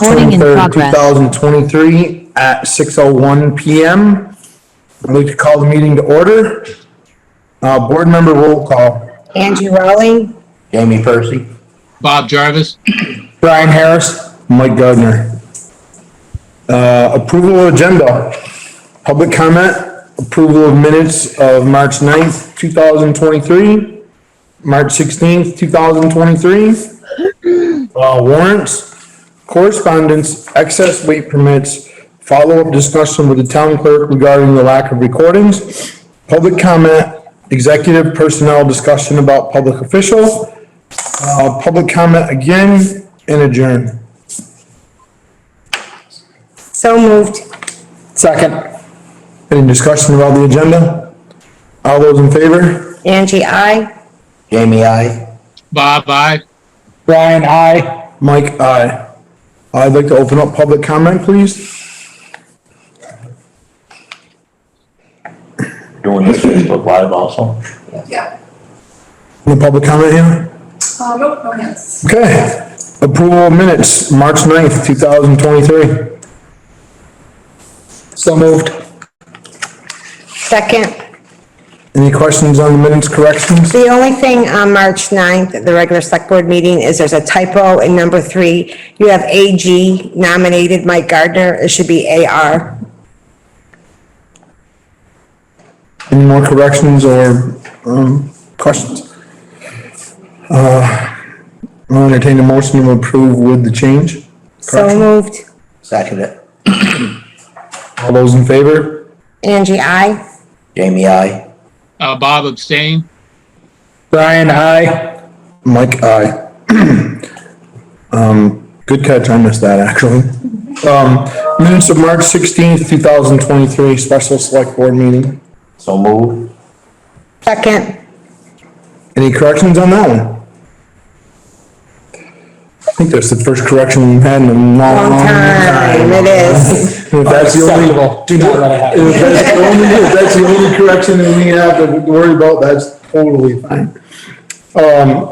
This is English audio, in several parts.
Recording in 23rd, progress. 2023 at 6:01 PM. I'd like to call the meeting to order. Board member roll call. Angie Rowling, Jamie Percy. Bob Jarvis. Brian Harris. Mike Gardner. Approval of agenda. Public comment. Approval of minutes of March 9th, 2023. March 16th, 2023. Warrants. Correspondence, excess weight permits, follow-up discussion with the town clerk regarding the lack of recordings, public comment, executive personnel discussion about public official, public comment again, and adjourn. so moved. Second. Any discussion about the agenda? All those in favor? Angie, I. Jamie, I. Bob, aye. Brian, aye. Mike, aye. I'd like to open up public comment, please. Doing this Facebook Live also. Yeah. Any public comment here? Nope, no hands. Okay. Approval of minutes, March 9th, 2023. So moved. Second. Any questions on the minutes corrections? The only thing on March 9th, the regular select board meeting, is there's a typo in number 3. You have AG nominated Mike Gardner. It should be AR. Any more corrections or, questions? I'll entertain a motion to approve with the change. So moved. Second it. All those in favor? Angie, I. Jamie, I. Bob abstain. Brian, aye. Mike, aye. Good catch, I missed that, actually. Minutes of March 16th, 2023, special select board meeting. So moved. Second. Any corrections on that one? I think that's the first correction we've had in a long Time, it is. If that's the only, Do not let it happen. if that's the only correction that we have to worry about, that's totally fine.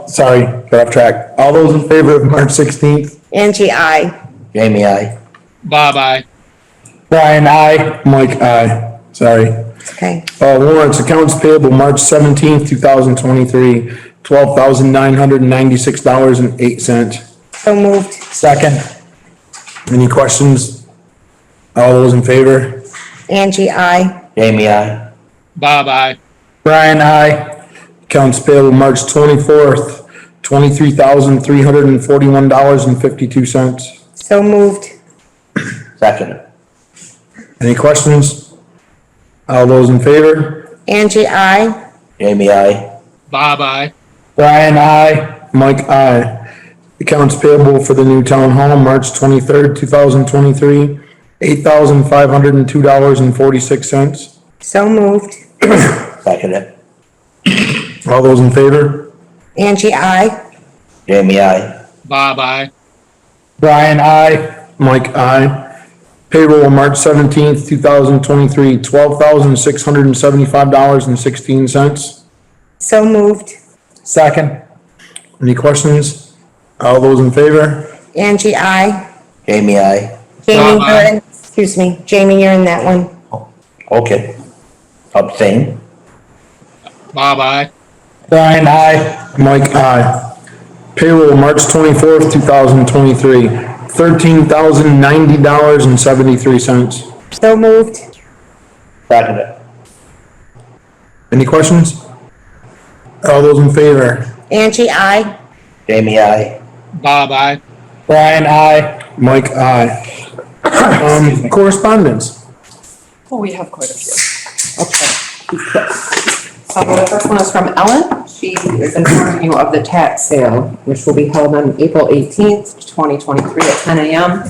Sorry, got off track. All those in favor of March 16th? Angie, I. Jamie, I. Bob, aye. Brian, aye. Mike, aye. Sorry. Okay. Warrants, accounts payable, March 17th, 2023, $12,996.08. So moved. Second. Any questions? All those in favor? Angie, I. Jamie, I. Bob, aye. Brian, aye. Accounts payable, March 24th, $23,341.52. So moved. Second it. Any questions? All those in favor? Angie, I. Jamie, I. Bob, aye. Brian, aye. Mike, aye. Accounts payable for the new town hall, March 23rd, 2023, $8,502.46. So moved. Second it. All those in favor? Angie, I. Jamie, I. Bob, aye. Brian, aye. Mike, aye. Payroll, March 17th, 2023, $12,675.16. So moved. Second. Any questions? All those in favor? Angie, I. Jamie, I. Jamie, Bob, you're in, excuse me, Jamie, you're in that one. Okay. Abstain. Bob, aye. Brian, aye. Mike, aye. Payroll, March 24th, 2023, $13,090.73. So moved. Second it. Any questions? All those in favor? Angie, I. Jamie, I. Bob, aye. Brian, aye. Mike, aye. Correspondence. Well, we have quite a few. Okay. The first one is from Ellen. She is informing you of the tax sale, which will be held on April 18th, 2023 at 10 a.m.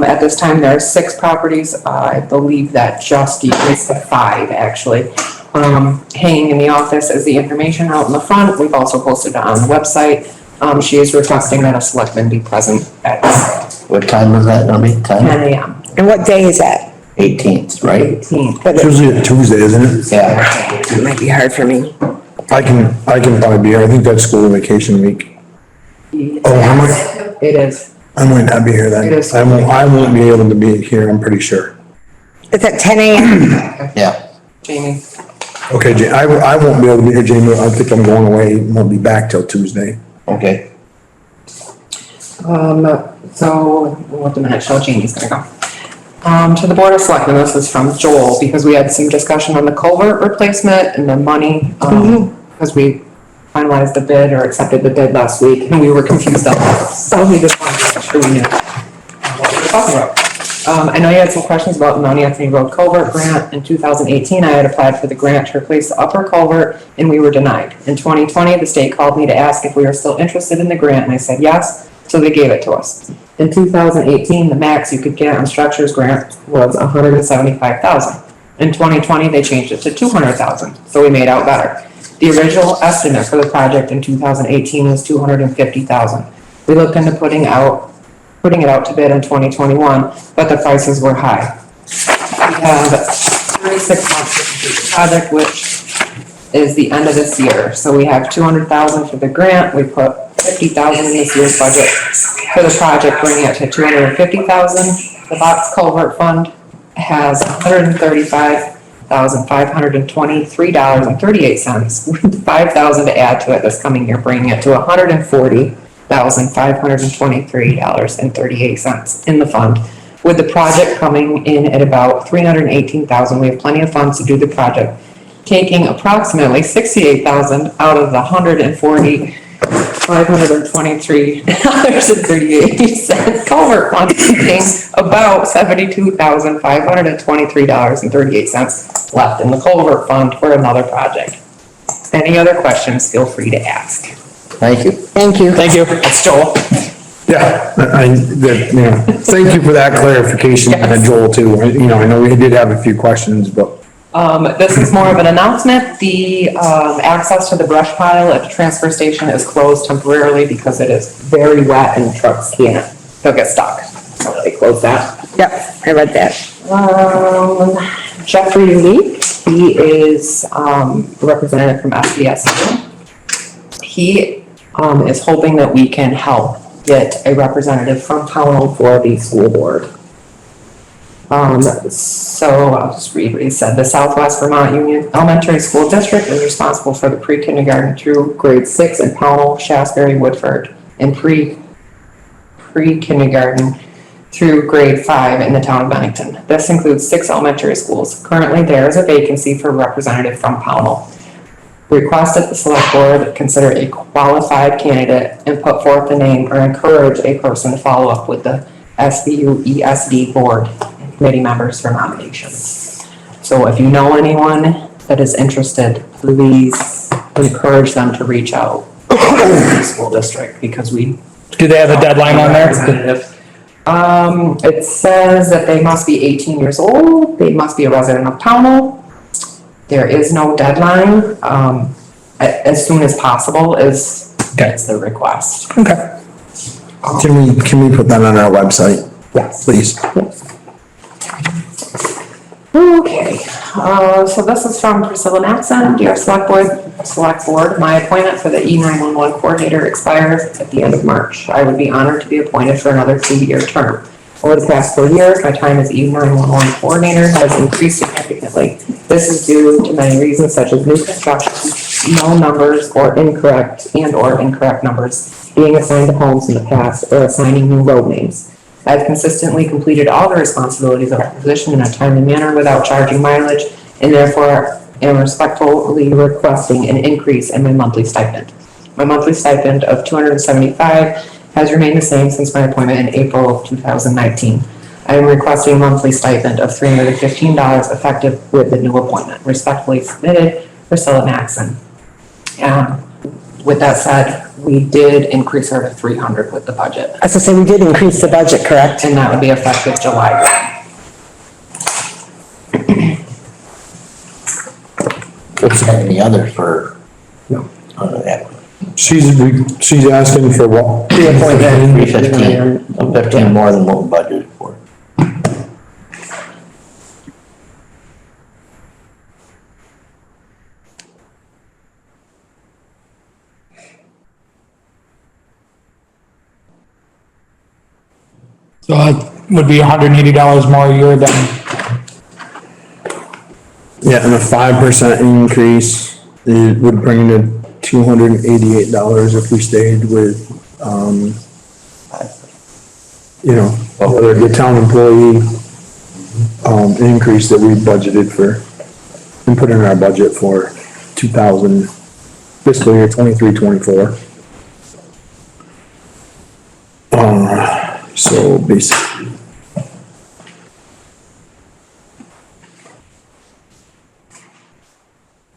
At this time, there are 6 properties. I believe that just decreased to 5, actually. Hanging in the office is the information out in the front. We've also posted it on the website. She is requesting that a selectman be present at the sale, What time was that gonna be? 10 a.m. And what day is that? 18th, right? 18th. But It's usually a Tuesday, isn't it? Yeah. it might be hard for me. I can probably be here. I think that's school vacation week. Oh, how much? It is. I might not be here then. It is. I won't be able to be here, I'm pretty sure. It's at 10 a.m. Yeah. Jamie. Okay, I won't be able to be here, Jamie. I think I'm going away. Won't be back till Tuesday. Okay. So, what the minute show Jamie's gonna go. To the Board of Selectmen, this is from Joel, because we had some discussion on the culvert replacement and the money, because we finalized the bid or accepted the bid last week, and we were confused on that, so we just wanted to make sure we knew what we were talking about. I know you had some questions about the Mount Anthony Road culvert grant. In 2018, I had applied for the grant to replace the upper culvert, and we were denied. In 2020, the state called me to ask if we were still interested in the grant, and I said yes, so they gave it to us. In 2018, the max you could get on structures grant was $175,000. In 2020, they changed it to $200,000, so we made out better. The original estimate for the project in 2018 was $250,000. We looked into putting it out to bid in 2021, but the prices were high. We have 36 months to complete the project, which is the end of this year. So we have $200,000 for the grant. We put $50,000 in this year's budget for the project, bringing it to $250,000. The box culvert fund has $135,523.38, with $5,000 to add to it this coming year, bringing it to $140,523.38 in the fund. With the project coming in at about $318,000, we have plenty of funds to do the project, taking approximately $68,000 out of the $140,523.38 culvert fund, leaving about $72,523.38 left in the culvert fund for another project. Any other questions, feel free to ask. Thank you. Thank you. Thank you. That's Joel. Yeah, thank you for that clarification, Joel, too. I know we did have a few questions, but. This is more of an announcement. The access to the brush pile at the transfer station is closed temporarily because it is very wet and trucks they'll get stuck. So they closed that. Yep, I read that. Jeffrey Lee, he is a representative from SBSU. He is hoping that we can help get a representative from Pownal for the school board. So I'll just read what he said. The Southwest Vermont Union Elementary School District is responsible for the pre-kindergarten through grade 6 in Pownal, Shasberry, Woodford, and pre-kindergarten through grade 5 in the town of Bennington. This includes 6 elementary schools. Currently, there is a vacancy for a representative from Pownal. Request that the select board consider a qualified candidate and put forth the name or encourage a person to follow up with the SBU ESD board and committee members for nominations. So if you know anyone that is interested, please encourage them to reach out to the school district, because we. Do they have a deadline on there? Representative. It says that they must be 18 years old, they must be a resident of Pownal. There is no deadline, as soon as possible is the request. Okay. Can we put that on our website? Yes. Please. Okay, so this is from Priscilla Maxon. Dear Select Board, my appointment for the E911 coordinator expires at the end of March. I would be honored to be appointed for another 2-year term. Over the past 4 years, my time as E911 coordinator has increased significantly. This is due to many reasons, such as new construction, no numbers or incorrect numbers being assigned to homes in the past, or assigning new road names. I've consistently completed all the responsibilities of the position in a timely manner without charging mileage, and therefore am respectfully requesting an increase in my monthly stipend. My monthly stipend of $275 has remained the same since my appointment in April of 2019. I am requesting a monthly stipend of $315 effective with the new appointment. Respectfully submitted, Priscilla Maxon. With that said, we did increase her to 300 with the budget, I was gonna say, we did increase the budget, correct? and that would be effective July 1. If you have any others for, No. that, She's asking for what? 315 more than what we budgeted for. So it would be $180 more a year than, Yeah, and a 5% increase, it would bring it to $288 if we stayed with, you know, the town employee, increase that we budgeted for, and put in our budget for 2000, fiscal year 23-24. So basically.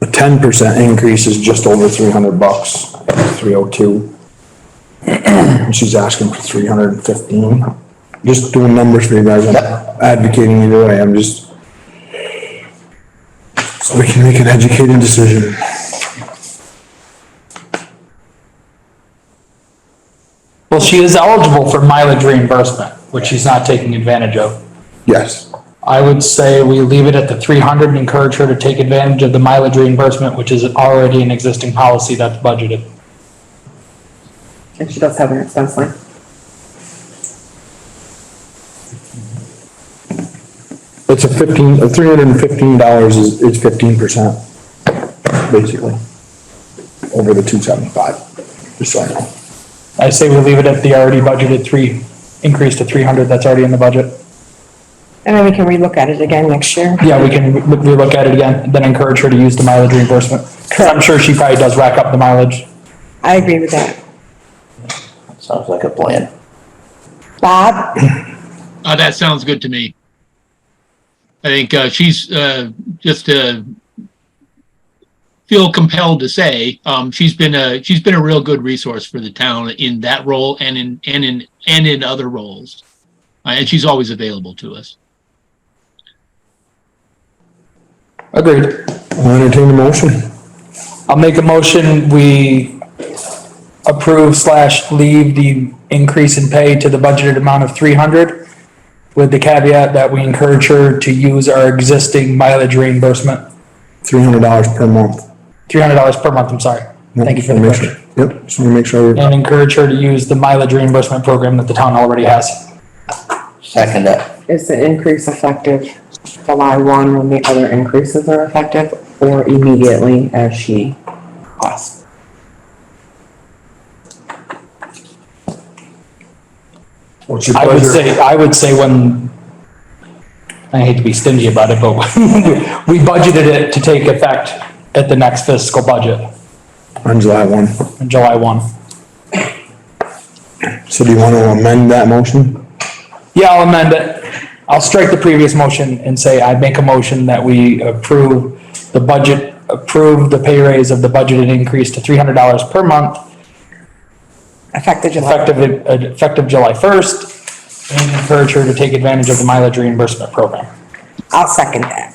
A 10% increase is just over $300, 302. And she's asking for 315. Just doing numbers for you guys, I'm not advocating either way, I'm just, so we can make an educated decision. well, she is eligible for mileage reimbursement, which she's not taking advantage of. Yes, I would say we leave it at the 300 and encourage her to take advantage of the mileage reimbursement, which is already an existing policy that's budgeted. And she does have an expense line. it's a $315 is 15%, basically, over the 275, just so I know. I say we leave it at the already budgeted increase to 300, that's already in the budget. And then we can relook at it again next year. Yeah, we can relook at it again, then encourage her to use the mileage reimbursement. 'Cause I'm sure she probably does rack up the mileage. I agree with that. Sounds like a plan. Bob? That sounds good to me. I think she's just feel compelled to say she's been a real good resource for the town in that role and in other roles, and she's always available to us. Agreed. I'll entertain the motion. I'll make a motion, we approve/leave the increase in pay to the budgeted amount of 300 with the caveat that we encourage her to use our existing mileage reimbursement, $300 per month. $300 per month, I'm sorry. Thank you for the Make correction. sure- Yep, just wanna make sure. And encourage her to use the mileage reimbursement program that the town already has. Second that. Is the increase effective July 1 when the other increases are effective, or immediately as she asks? What's your I pleasure? would say when, I hate to be stingy about it, but we budgeted it to take effect at the next fiscal budget On July 1. on July 1. So do you want to amend that motion? Yeah, I'll amend it. I'll strike the previous motion and say I make a motion that we approve the pay raise of the budgeted increase to $300 per month, Effective July. effective July 1st, and encourage her to take advantage of the mileage reimbursement program. I'll second that.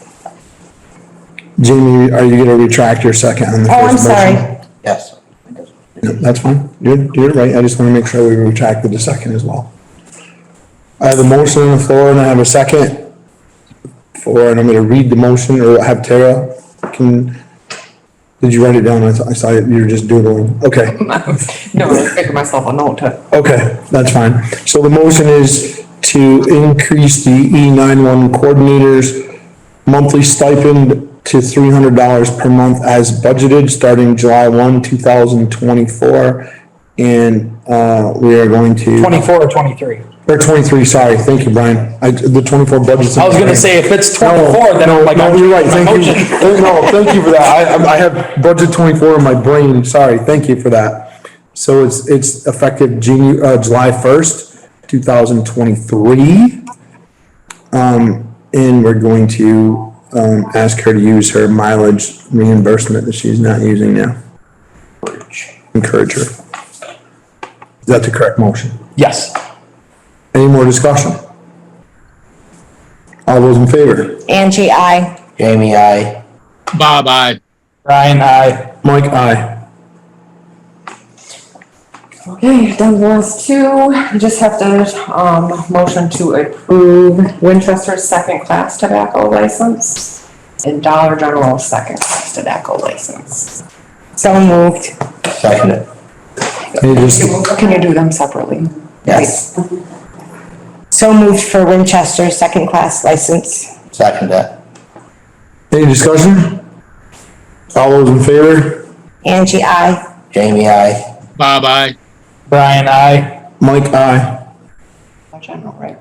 Jamie, are you going to retract your second on the Oh, I'm first motion? sorry. Yes. No, that's fine. You're right. I just want to make sure we retracted the second as well. I have a motion on the floor and I have a second and I'm going to read the motion or have Tara, did you write it down? I saw you were just doodling. Okay. No, I figured myself a note to. Okay, that's fine. So the motion is to increase the E91 coordinators monthly stipend to $300 per month as budgeted, starting July 1, 2024. And, we are going to. 24 or 23? Or 23, sorry. Thank you, Brian. The 24 budget's. I was gonna say, if it's 24, then I'm like. No, you're right. Thank you. Motion. No, thank you for that. I have budget 24 in my brain. Sorry. Thank you for that. So it's effective July 1st, 2023. And we're going to, ask her to use her mileage reimbursement that she's not using now. Encourage her. Is that the correct motion? Yes. Any more discussion? All those in favor? Angie, I. Jamie, I. Bob, aye. Ryan, aye. Mike, aye. Okay, done the last two. You just have to, motion to approve Winchester's second-class tobacco license and Dollar General's second-class tobacco license. So moved. Second it. Can you just, Can you do them separately? Yes. So moved for Winchester, second class license. Second it. Any discussion? All those in favor? Angie, I. Jamie, I. Bob, I. Brian, I. Mike, aye. General, right?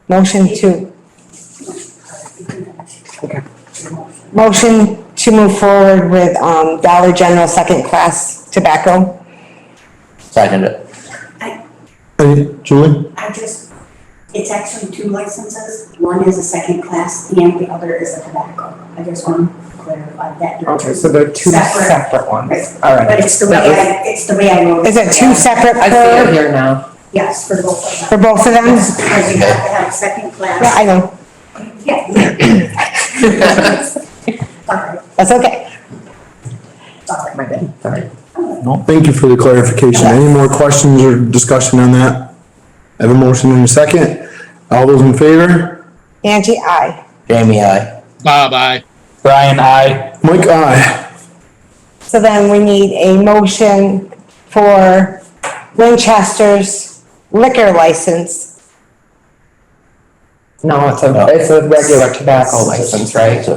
Motion to. Okay. Motion to move forward with, Dollar General second class tobacco. Second it. Hey, Julie? It's actually two licenses. One is a second class and the other is a tobacco. I just want to clarify that. Okay, so they're two separate ones. Right. All right. But it's the way I wrote it. Is it two separate I see it per, here now. Yes, for both of for them. both of them? Because you have to have second Yeah, class. I know. Yeah. Sorry, That's okay. sorry. My bad, sorry. Thank you for the clarification. Any more questions or discussion on that? I have a motion in a second. All those in favor? Angie, I. Jamie, I. Bob, I. Brian, I. Mike, aye. So then we need a motion for Winchester's liquor license. No, it's a regular tobacco license, right? No.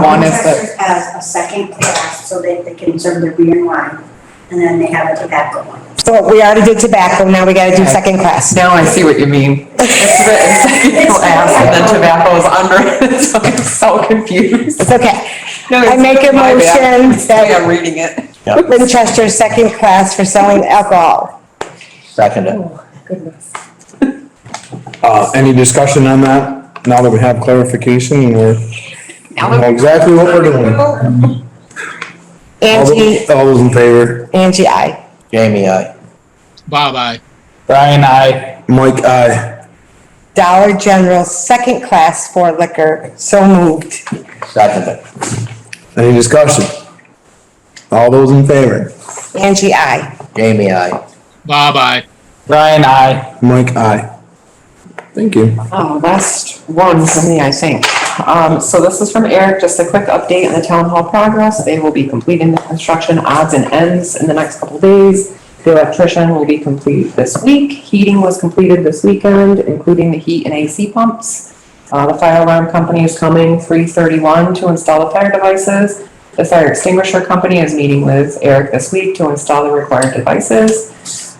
One is Winchester's the, has a second class so that they can serve their beer and wine. And then they have a tobacco one. So we already did tobacco, now we gotta do second class. now I see what you mean. It's written second class and then tobacco is under it, so I'm so confused. It's okay. No, I make a my bad. motion It's the way I'm that reading it. Winchester's second class for selling alcohol. Second it. Goodness. Any discussion on that? Now that we have clarification and we know exactly what we're doing. Angie, All those in favor? Angie, I. Jamie, I. Bob, I. Brian, I. Mike, aye. Dollar General second class for liquor, so moved. Second it. Any discussion? All those in favor? Angie, I. Jamie, I. Bob, I. Brian, I. Mike, aye. Thank you. Last one for me, I think. So this is from Eric, just a quick update on the town hall progress. They will be completing the construction odds and ends in the next couple days. The electrician will be complete this week. Heating was completed this weekend, including the heat and AC pumps. The fire alarm company is coming 3/31 to install the fire devices. The fire extinguisher company is meeting with Eric this week to install the required devices.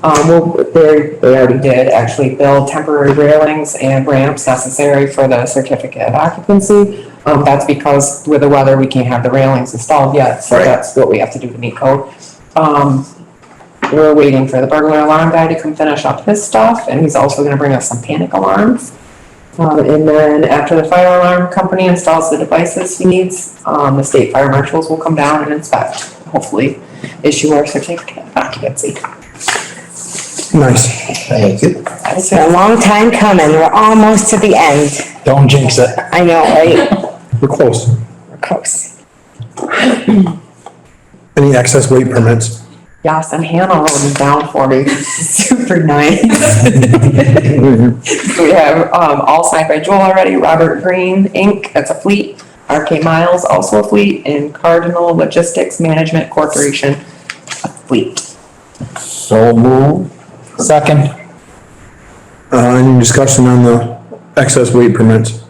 They already did actually build temporary railings and ramps necessary for the certificate of occupancy. That's because with the weather, we can't have the railings installed yet, so Right. that's what we have to do to meet code. We're waiting for the burglar alarm guy to come finish up his stuff, and he's also gonna bring us some panic alarms. And then after the fire alarm company installs the devices he needs, the state fire marshals will come down and inspect, hopefully issue our certificate of occupancy. Nice. Thank you. It's been a long time coming, we're almost to the end. Don't jinx it. I know, right? We're close. We're close. Any excess weight permits? Yes, and Hannah wrote them down for me, super nice. We have, all signed by Joel already, Robert Green, Inc., that's a fleet, RK Miles, also a fleet, and Cardinal Logistics Management Corporation, a fleet. So move. Second. Any discussion on the excess weight permits?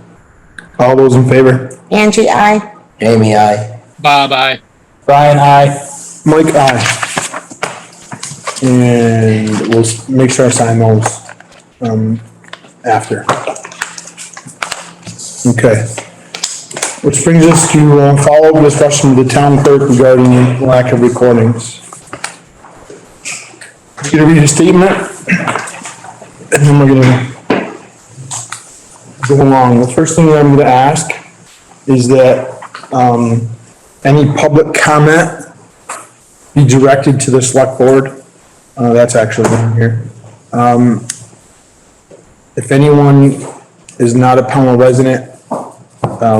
All those in favor? Angie, I. Jamie, I. Bob, I. Brian, I. Mike, aye. And we'll make sure I sign those, after. Okay. Which brings us to, follow-up discussion with the town clerk regarding lack of recordings. I'm gonna read a statement, and then we're gonna go along. The first thing that I'm gonna ask is that, any public comment be directed to the select board. That's actually down here. If anyone is not a Pownal resident,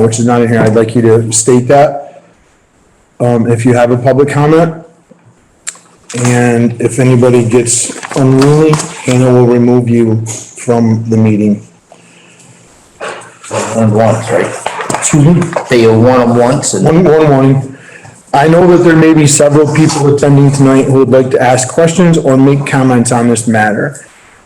which is not in here, I'd like you to state that. If you have a public comment. And if anybody gets unruly, Hannah will remove you from the meeting. One once, right? Excuse me? Say you won them once and One warning. I know that there may be several people attending tonight who would like to ask questions or make comments on this matter.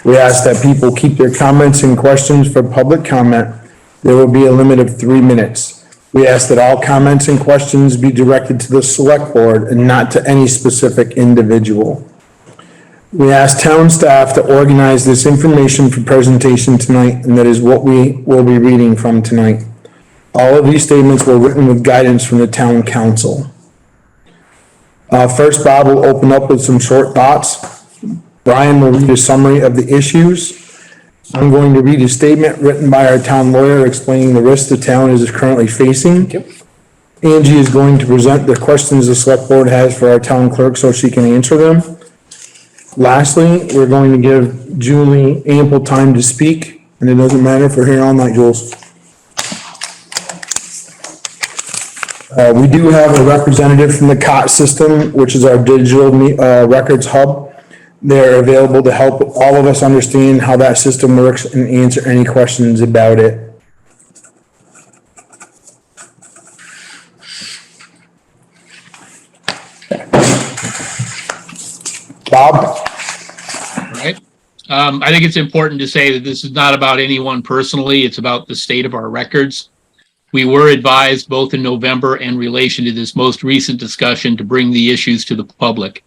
We ask that people keep their comments and questions for public comment. There will be a limit of 3 minutes. We ask that all comments and questions be directed to the select board and not to any specific individual. We ask town staff to organize this information for presentation tonight, and that is what we will be reading from tonight. All of these statements were written with guidance from the town council. First, Bob will open up with some short thoughts. Brian will read a summary of the issues. I'm going to read a statement written by our town lawyer explaining the risks the town is currently facing. Angie is going to present the questions the select board has for our town clerk so she can answer them. Lastly, we're going to give Julie ample time to speak, and it doesn't matter if we're here all night, Jules. We do have a representative from the COT system, which is our digital records hub. They're available to help all of us understand how that system works and answer any questions about it. Bob? Right. I think it's important to say that this is not about anyone personally. It's about the state of our records. We were advised both in November and in relation to this most recent discussion to bring the issues to the public.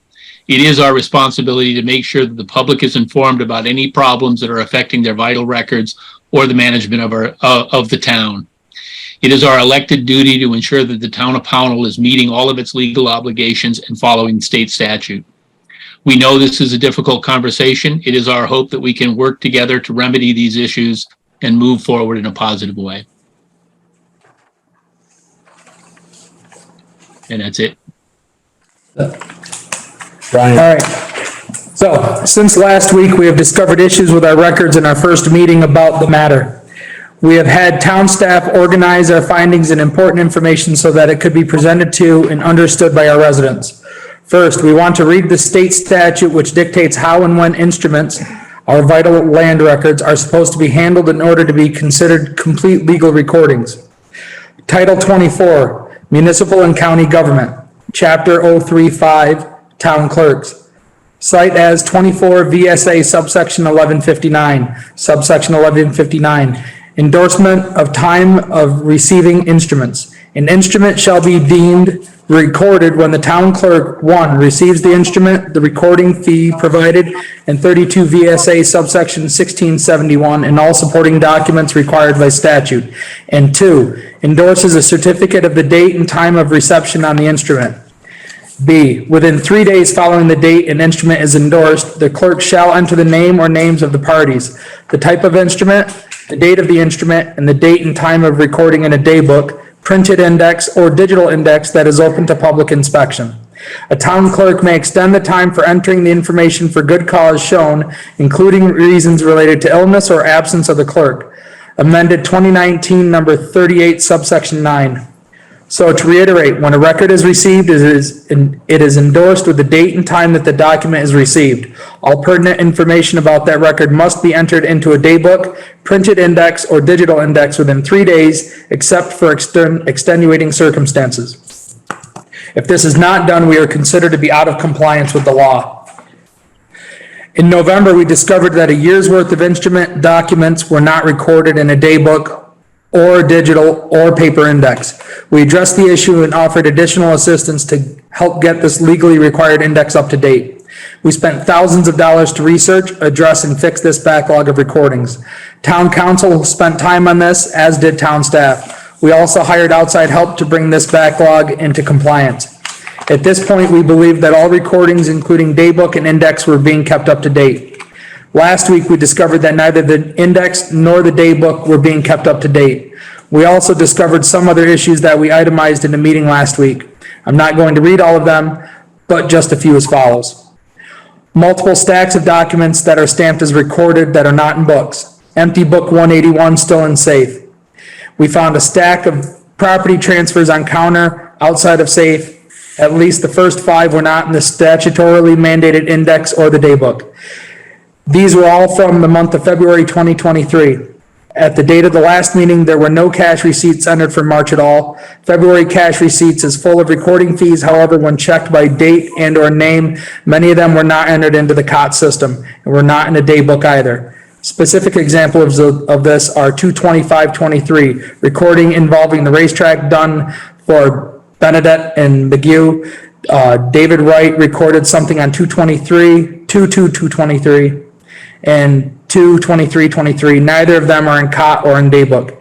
It is our responsibility to make sure that the public is informed about any problems that are affecting their vital records or the management of the town. It is our elected duty to ensure that the town of Pownal is meeting all of its legal obligations and following state statute. We know this is a difficult conversation. It is our hope that we can work together to remedy these issues and move forward in a positive way. And that's it. Brian? All right. So, since last week, we have discovered issues with our records in our first meeting about the matter. We have had town staff organize our findings and important information so that it could be presented to and understood by our residents. First, we want to read the state statute which dictates how and when instruments, our vital land records, are supposed to be handled in order to be considered complete legal recordings. Title 24, Municipal and County Government, Chapter 035, Town Clerks. Cite as 24 VSA subsection 1159, subsection 1159, endorsement of time of receiving instruments. An instrument shall be deemed recorded when the town clerk, 1, receives the instrument, the recording fee provided, and 32 VSA subsection 1671, and all supporting documents required by statute. And 2, endorses a certificate of the date and time of reception on the instrument. B, within 3 days following the date an instrument is endorsed, the clerk shall enter the name or names of the parties, the type of instrument, the date of the instrument, and the date and time of recording in a daybook, printed index, or digital index that is open to public inspection. A town clerk may extend the time for entering the information for good cause shown, including reasons related to illness or absence of the clerk. Amended 2019, number 38, subsection 9. So to reiterate, when a record is received, it is endorsed with the date and time that the document is received. All pertinent information about that record must be entered into a daybook, printed index, or digital index within 3 days, except for extenuating circumstances. If this is not done, we are considered to be out of compliance with the law. In November, we discovered that a year's worth of instrument documents were not recorded in a daybook or digital or paper index. We addressed the issue and offered additional assistance to help get this legally required index up to date. We spent thousands of dollars to research, address, and fix this backlog of recordings. Town council spent time on this, as did town staff. We also hired outside help to bring this backlog into compliance. At this point, we believe that all recordings, including daybook and index, were being kept up to date. Last week, we discovered that neither the index nor the daybook were being kept up to date. We also discovered some other issues that we itemized in the meeting last week. I'm not going to read all of them, but just a few as follows. Multiple stacks of documents that are stamped as recorded that are not in books. Empty book 181 still in safe. We found a stack of property transfers on counter outside of safe. At least the first 5 were not in the statutorily mandated index or the daybook. These were all from the month of February 2023. At the date of the last meeting, there were no cash receipts entered for March at all. February cash receipts is full of recording fees. However, when checked by date and or name, many of them were not entered into the COT system and were not in a day book either. Specific examples of this are 2/25/23, recording involving the racetrack done for Benedette and McGee. David Wright recorded something on 2/2/23, and 2/23/23. Neither of them are in COT or in Daybook.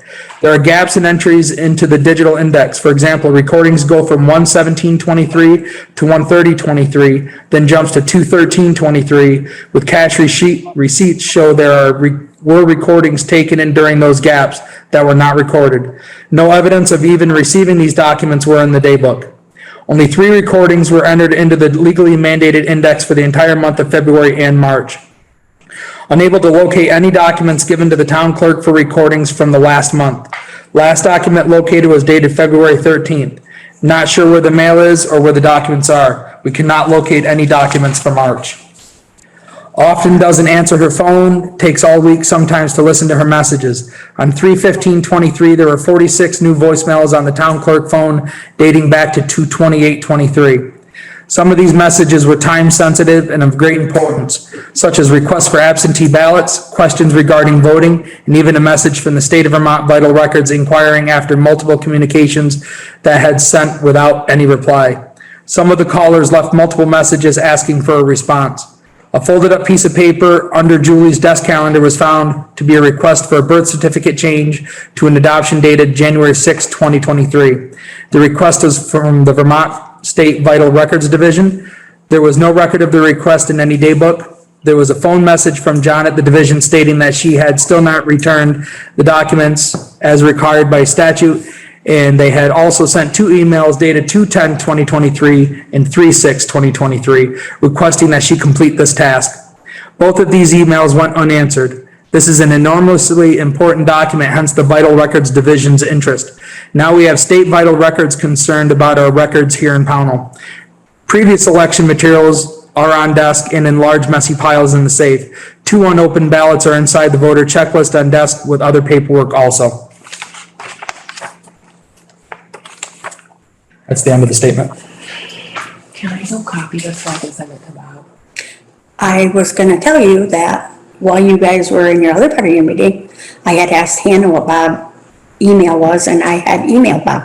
There are gaps in entries into the digital index. For example, recordings go from 1/17/23 to 1/30/23, then jumps to 2/13/23, with cash receipts show there were recordings taken in during those gaps that were not recorded. No evidence of even receiving these documents were in the Daybook. Only 3 recordings were entered into the legally mandated index for the entire month of February and March. Unable to locate any documents given to the town clerk for recordings from the last month. Last document located was dated February 13th. Not sure where the mail is or where the documents are. We cannot locate any documents for March. Often doesn't answer her phone, takes all week sometimes to listen to her messages. On 3/15/23, there were 46 new voicemails on the town clerk phone dating back to 2/28/23. Some of these messages were time sensitive and of great importance, such as requests for absentee ballots, questions regarding voting, and even a message from the state of Vermont Vital Records inquiring after multiple communications that had sent without any reply. Some of the callers left multiple messages asking for a response. A folded up piece of paper under Julie's desk calendar was found to be a request for a birth certificate change to an adoption dated January 6, 2023. The request was from the Vermont State Vital Records Division. There was no record of the request in any daybook. There was a phone message from John at the division stating that she had still not returned the documents as required by statute. And they had also sent 2 emails dated 2/10/2023 and 3/6/2023 requesting that she complete this task. Both of these emails went unanswered. This is an enormously important document, hence the Vital Records Division's interest. Now we have state vital records concerned about our records here in Pownal. Previous election materials are on desk and in large messy piles in the safe. 2 unopened ballots are inside the voter checklist on desk with other paperwork also. That's the end of the statement. Can I go copy this so I can send it to Bob? I was gonna tell you that while you guys were in your other part of your meeting, I had asked Hannah what Bob's email was, and I had emailed Bob.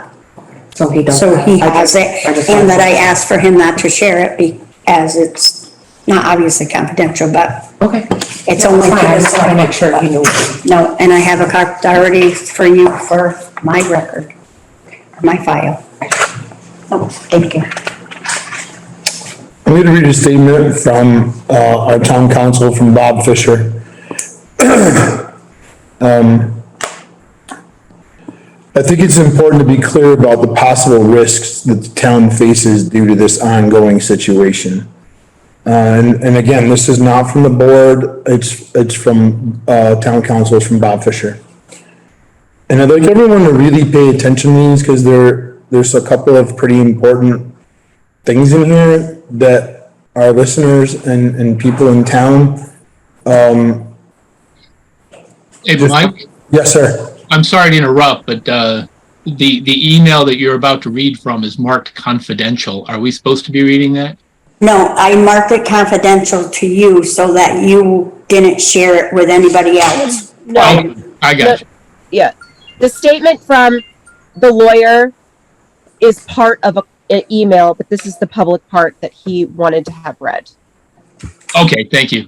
So he does. So he I has just- it, I just and that I wanted to- asked for him not to share it as it's not obviously confidential, but Okay. it's Yeah, only. fine. I just want to make sure he knew. No, and I have a copy already for you for my record, or my file. Oh, thank you. I'm going to read a statement from our town council, from Bob Fisher. I think it's important to be clear about the possible risks that the town faces due to this ongoing situation. And again, this is not from the board, it's from town council, it's from Bob Fisher. And I'd like everyone to really pay attention to these, because there's a couple of pretty important things in here that our listeners and people in town. Hey, Mike, Yes, sir. I'm sorry to interrupt, but the email that you're about to read from is marked confidential. Are we supposed to be reading that? No, I marked it confidential to you so that you didn't share it with anybody else. No, Oh, I got you. yeah. The statement from the lawyer is part of an email, but this is the public part that he wanted to have read. Okay, thank you.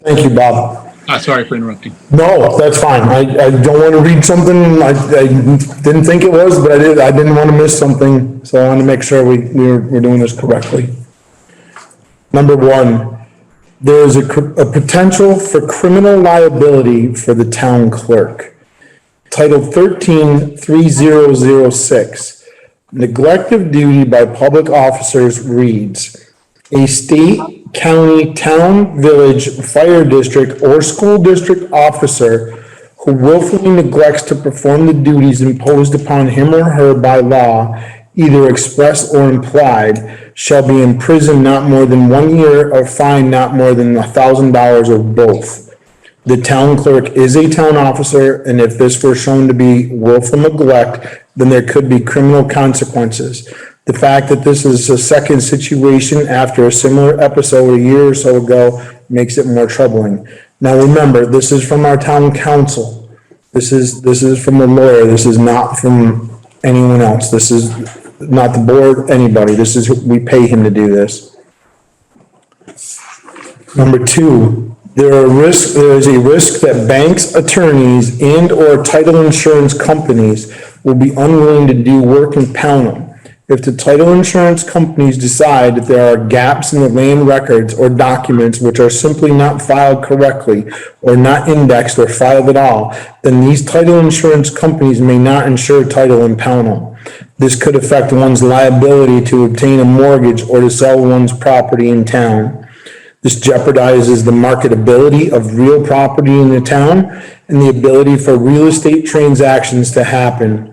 Thank you, Bob. Sorry for interrupting. No, that's fine. I don't want to read something, I didn't think it was, but I didn't want to miss something, so I wanted to make sure we're doing this correctly. Number 1, there is a potential for criminal liability for the town clerk. Title 13-3006, neglect of duty by public officers reads, a state, county, town, village, fire district, or school district officer who willfully neglects to perform the duties imposed upon him or her by law, either express or implied, shall be imprisoned not more than 1 year or fined not more than $1,000 or both. The town clerk is a town officer, and if this were shown to be willful neglect, then there could be criminal consequences. The fact that this is a second situation after a similar episode a year or so ago makes it more troubling. Now, remember, this is from our town council. This is from the lawyer. This is not from anyone else. This is not the board, anybody. This is, we pay him to do this. Number two, there is a risk that banks, attorneys, and/or title insurance companies will be unwilling to do work in Pownal. If the title insurance companies decide that there are gaps in the land records or documents which are simply not filed correctly or not indexed or filed at all, then these title insurance companies may not insure title in Pownal. This could affect one's liability to obtain a mortgage or to sell one's property in town. This jeopardizes the marketability of real property in the town and the ability for real estate transactions to happen.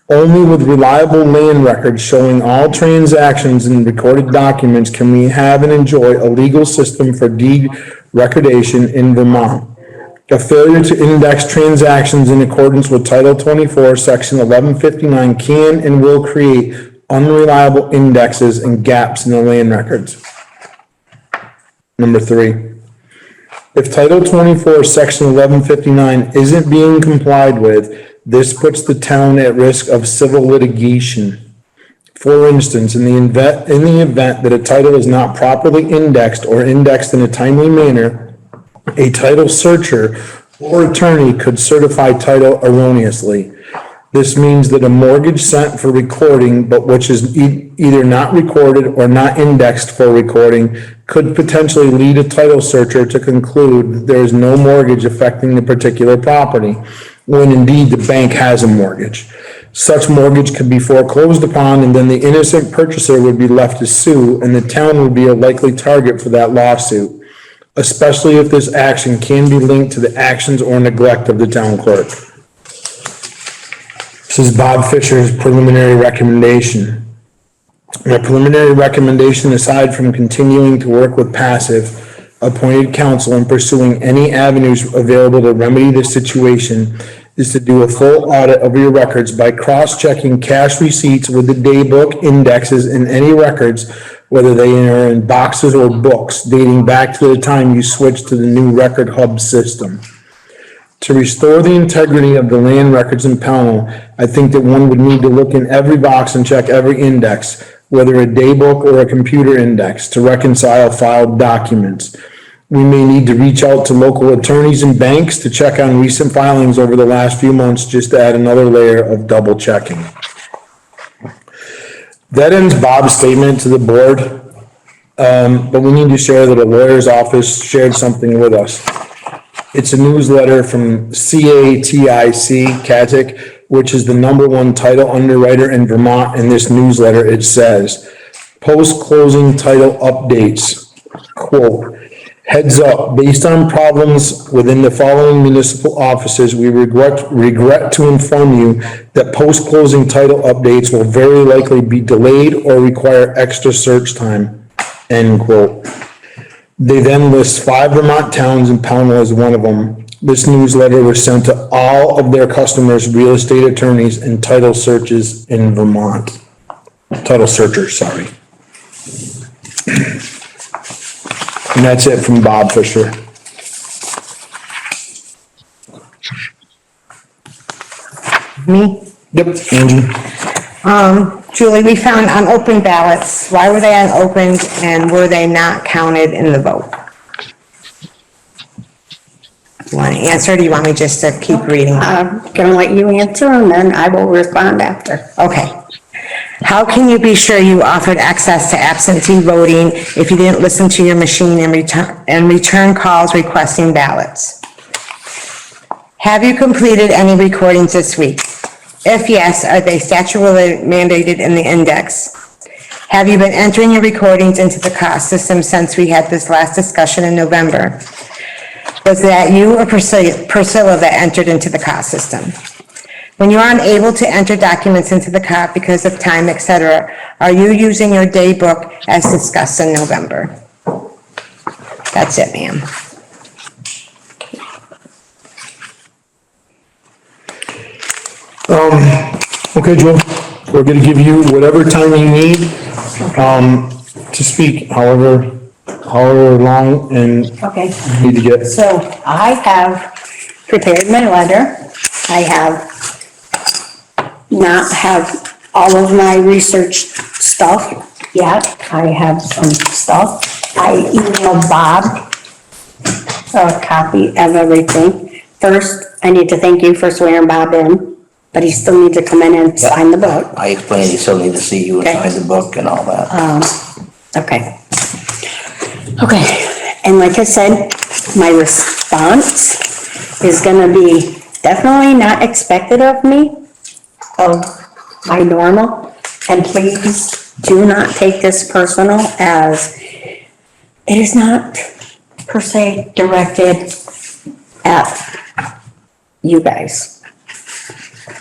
Only with reliable land records showing all transactions and recorded documents can we have and enjoy a legal system for deed recordation in Vermont. A failure to index transactions in accordance with Title 24, Section 1159 can and will create unreliable indexes and gaps in the land records. Number three, if Title 24, Section 1159 isn't being complied with, this puts the town at risk of civil litigation. For instance, in the event that a title is not properly indexed or indexed in a timely manner, a title searcher or attorney could certify title erroneously. This means that a mortgage sent for recording, but which is either not recorded or not indexed for recording, could potentially lead a title searcher to conclude that there is no mortgage affecting the particular property, when indeed the bank has a mortgage. Such mortgage could be foreclosed upon, and then the innocent purchaser would be left to sue, and the town would be a likely target for that lawsuit, especially if this action can be linked to the actions or neglect of the town clerk. This is Bob Fisher's preliminary recommendation. My preliminary recommendation, aside from continuing to work with passive appointed counsel and pursuing any avenues available to remedy this situation, is to do a full audit of your records by cross-checking cash receipts with the daybook indexes in any records, whether they are in boxes or books, dating back to the time you switched to the new record hub system. To restore the integrity of the land records in Pownal, I think that one would need to look in every box and check every index, whether a daybook or a computer index, to reconcile filed documents. We may need to reach out to local attorneys and banks to check on recent filings over the last few months, just to add another layer of double checking. That ends Bob's statement to the board, but we need to share that a lawyer's office shared something with us. It's a newsletter from CATIC, which is the #1 title underwriter in Vermont. In this newsletter, it says, post-closing title updates, quote, heads up, based on problems within the following municipal offices, we regret to inform you that post-closing title updates will very likely be delayed or require extra search time, end quote. They then list 5 Vermont towns, and Pownal is one of them. This newsletter was sent to all of their customers, real estate attorneys, and title searches in Vermont. Title searchers, sorry. And that's it from Bob Fisher. Me? Yep, Angie. Julie, we found unopened ballots. Why were they unopened and were they not counted in the vote? You want to answer, or do you want me just to keep reading? I'm gonna let you answer and then I will respond after. Okay. How can you be sure you offered access to absentee voting if you didn't listen to your machine and return calls requesting ballots? Have you completed any recordings this week? If yes, are they statutorily mandated in the index? Have you been entering your recordings into the cost system since we had this last discussion in November? Was that you or Priscilla that entered into the cost system? When you are unable to enter documents into the COP because of time, etc., are you using your day book as discussed in November? That's it, ma'am. Okay, Joel, we're gonna give you whatever time you need, to speak, however long and Okay. you need to get. So I have prepared my letter. I have not have all of my research stuff yet. I have some stuff. I emailed Bob a copy of everything. First, I need to thank you for swearing Bob in, but he still needs to come in and sign the book. I explained, he still need to see you and Okay. sign the book and all that. Okay. Okay, and like I said, my response is gonna be definitely not expected of me, of my normal, and please do not take this personal, as it is not per se directed at you guys.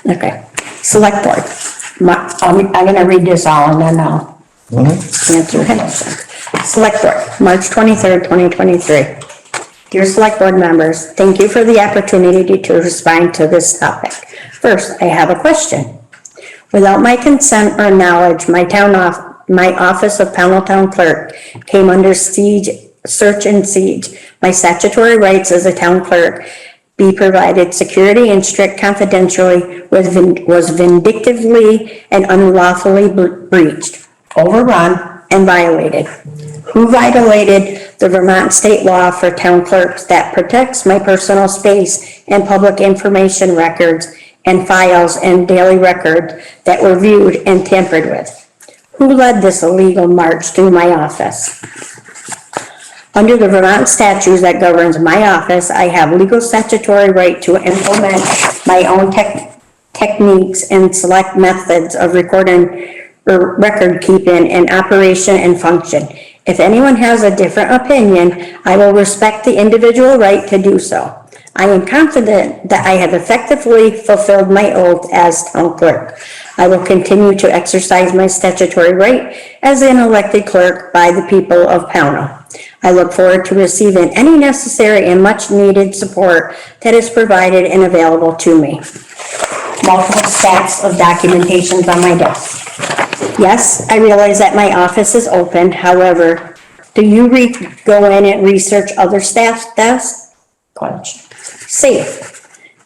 Okay, select board. I'm gonna read this all and then I'll answer your question. Select board, March 23rd, 2023. Dear select board members, thank you for the opportunity to respond to this topic. First, I have a question. Without my consent or knowledge, my office of Pownal Town Clerk came under search and siege. My statutory rights as a town clerk be provided security and strict confidentiality was vindictively and unlawfully breached, overrun, and violated. Who violated the Vermont state law for town clerks that protects my personal space and public information records and files and daily records that were viewed and tampered with? Who led this illegal march through my office? Under the Vermont statutes that governs my office, I have legal statutory right to implement my own techniques and select methods of recording or record keeping and operation and function. If anyone has a different opinion, I will respect the individual right to do so. I am confident that I have effectively fulfilled my oath as town clerk. I will continue to exercise my statutory right as an elected clerk by the people of Pownal. I look forward to receiving any necessary and much needed support that is provided and available to me. Multiple stacks of documentations on my desk. Yes, I realize that my office is open. However, do you go in and research other staff's desks? Question. Safe.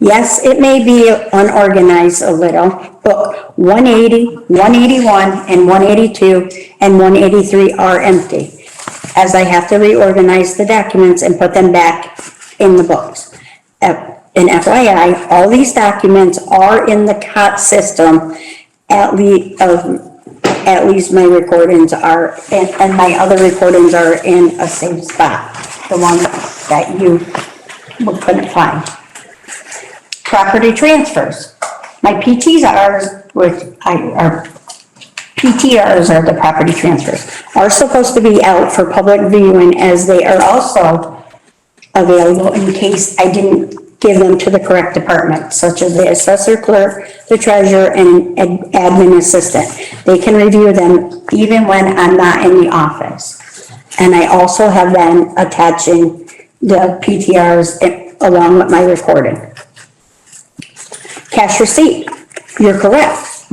Yes, it may be unorganized a little. Book 180, 181, and 182, and 183 are empty, as I have to reorganize the documents and put them back in the books. And FYI, all these documents are in the COT system, at least my recordings are, and my other recordings are in a safe spot, the one that you couldn't find. Property transfers. My PTRs, PTRs are the property transfers, are supposed to be out for public viewing, as they are also available in case I didn't give them to the correct department, such as the assessor clerk, the treasurer, and admin assistant. They can review them even when I'm not in the office. And I also have been attaching the PTRs along with my recording. Cash receipt, you're correct.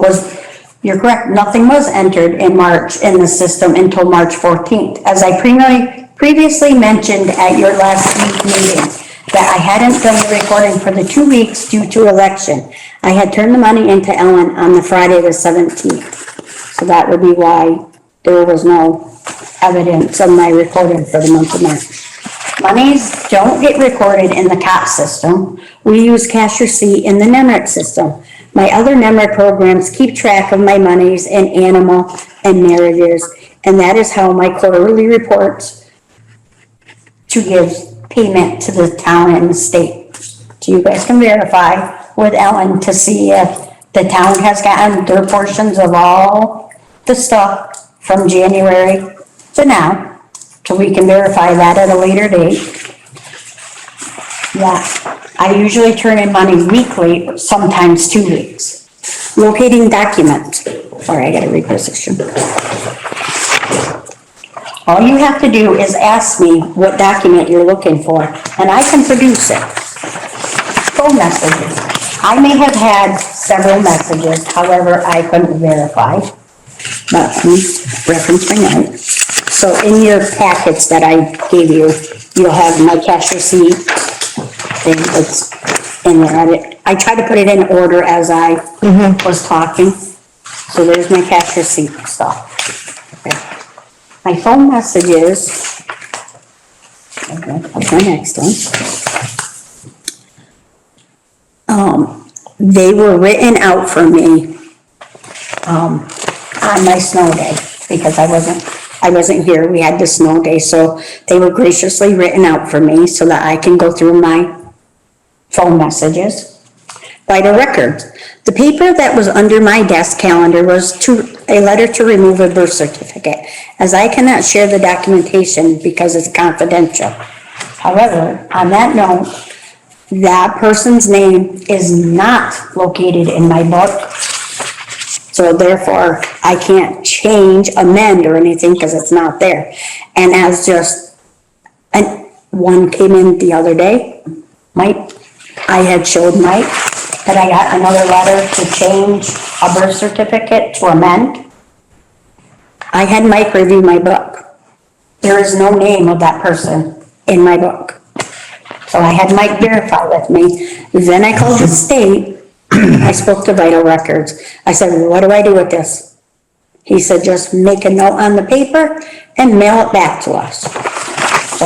You're correct, nothing was entered in March in the system until March 14th. As I previously mentioned at your last week meeting, that I hadn't done the recording for the 2 weeks due to election. I had turned the money into Ellen on the Friday the 17th. So that would be why there was no evidence of my recording for the month of March. Monies don't get recorded in the COT system. We use cash receipt in the NEMRIC system. My other NEMRIC programs keep track of my monies in animal and marriages, and that is how my quarterly reports to give payment to the town and the state. So you guys can verify with Ellen to see if the town has gotten their portions of all the stuff from January to now. So we can verify that at a later date. Yeah, I usually turn in money weekly, sometimes 2 weeks. Locating documents. Sorry, I gotta reposition. All you have to do is ask me what document you're looking for, and I can produce it. Phone messages. I may have had several messages, however, I couldn't verify. But let me reference my notes. So in your packets that I gave you, you'll have my cash receipt. And it's in there. I tried to put it in order as I was talking. So there's my cash receipt stuff. Okay. My phone messages. Okay, that's my next one. They were written out for me, on my snow day, because I wasn't here, we had the snow day, so they were graciously written out for me so that I can go through my phone messages. Vital records. The paper that was under my desk calendar was a letter to remove a birth certificate, as I cannot share the documentation because it's confidential. However, on that note, that person's name is not located in my book. So therefore, I can't change, amend, or anything because it's not there. And as just, and one came in the other day, Mike, I had showed Mike that I got another letter to change a birth certificate to amend. I had Mike review my book. There is no name of that person in my book. So I had Mike verify with me. Then I called the state. I spoke to Vital Records. I said, well, what do I do with this? He said, just make a note on the paper and mail it back to us. So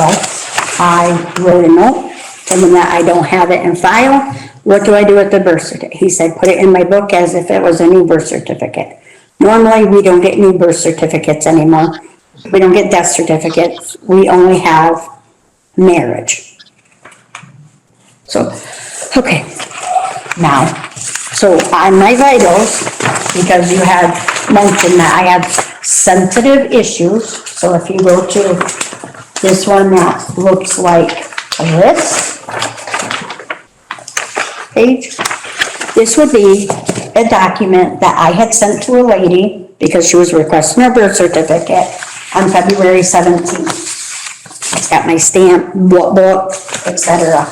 I wrote a note telling him that I don't have it in file. What do I do with the birth certificate? He said, put it in my book as if it was a new birth certificate. Normally, we don't get new birth certificates anymore. We don't get death certificates. We only have marriage. So, okay, now, so on my vitals, because you had mentioned that I have sensitive issues, so if you go to this one that looks like this page, this would be a document that I had sent to a lady because she was requesting her birth certificate on February 17th. It's got my stamp, book, etc.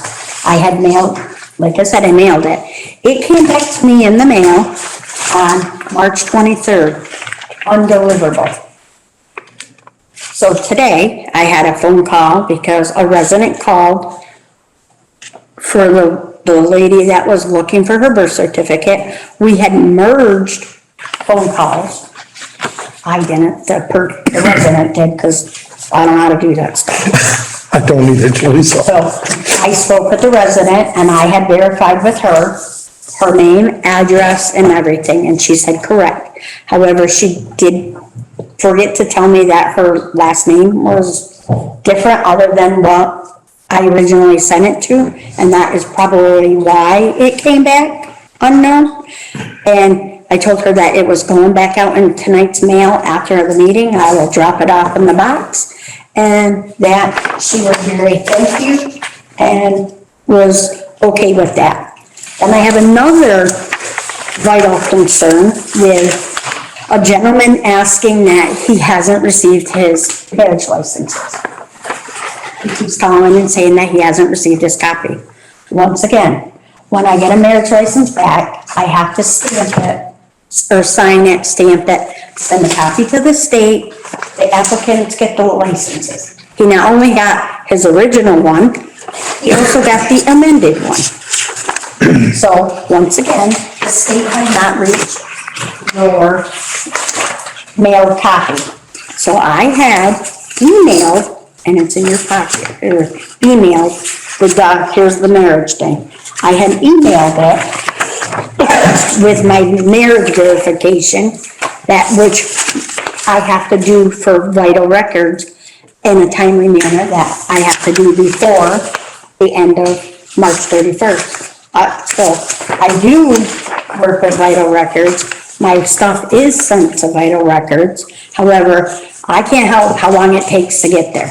I had mailed, like I said, I mailed it. It came back to me in the mail on March 23rd, undeliverable. So today, I had a phone call because a resident called for the lady that was looking for her birth certificate. We had merged phone calls. I didn't, the resident did, because I don't know how to do that stuff. I don't need it, Lisa. So I spoke with the resident and I had verified with her name, address, and everything, and she said correct. However, she did forget to tell me that her last name was different other than what I originally sent it to, and that is probably why it came back unknown. And I told her that it was going back out in tonight's mail after the meeting. I will drop it off in the box. And that she was very thank you and was okay with that. And I have another vital concern with a gentleman asking that he hasn't received his marriage licenses. He keeps calling and saying that he hasn't received his copy. Once again, when I get a marriage license back, I have to stamp it, or sign it, stamp it, send a copy to the state. The applicants get the licenses. He not only got his original one, he also got the amended one. So, once again, the state has not reached your mailed copy. So I had emailed, and it's in your pocket, or emailed here's the marriage thing. I had emailed it with my marriage verification, that which I have to do for vital records in a timely manner that I have to do before the end of March 31st. So I do work with vital records. My stuff is sent to vital records. However, I can't help how long it takes to get there.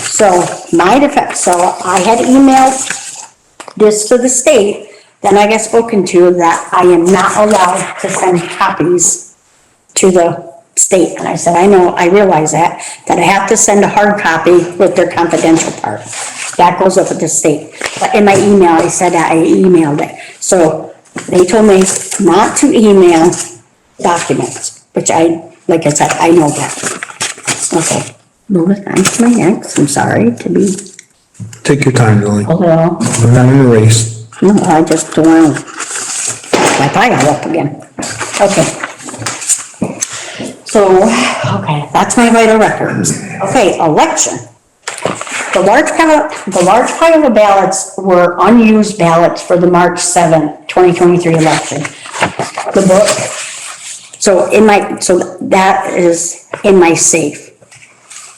So I had emailed this to the state, then I got spoken to that I am not allowed to send copies to the state. And I said, I know, I realize that I have to send a hard copy with their confidential part. That goes up with the state. But in my email, I said that I emailed it. So they told me not to email documents, which like I said, I know that. Okay, moving on to my next, I'm sorry to be Take your time, Julie. a little, We're not in a race. no, I just don't want to, my pile up again. Okay. So, okay, that's my vital records. Okay, election. The large pile of ballots were unused ballots for the March 7th, 2023 election. The book, so that is in my safe.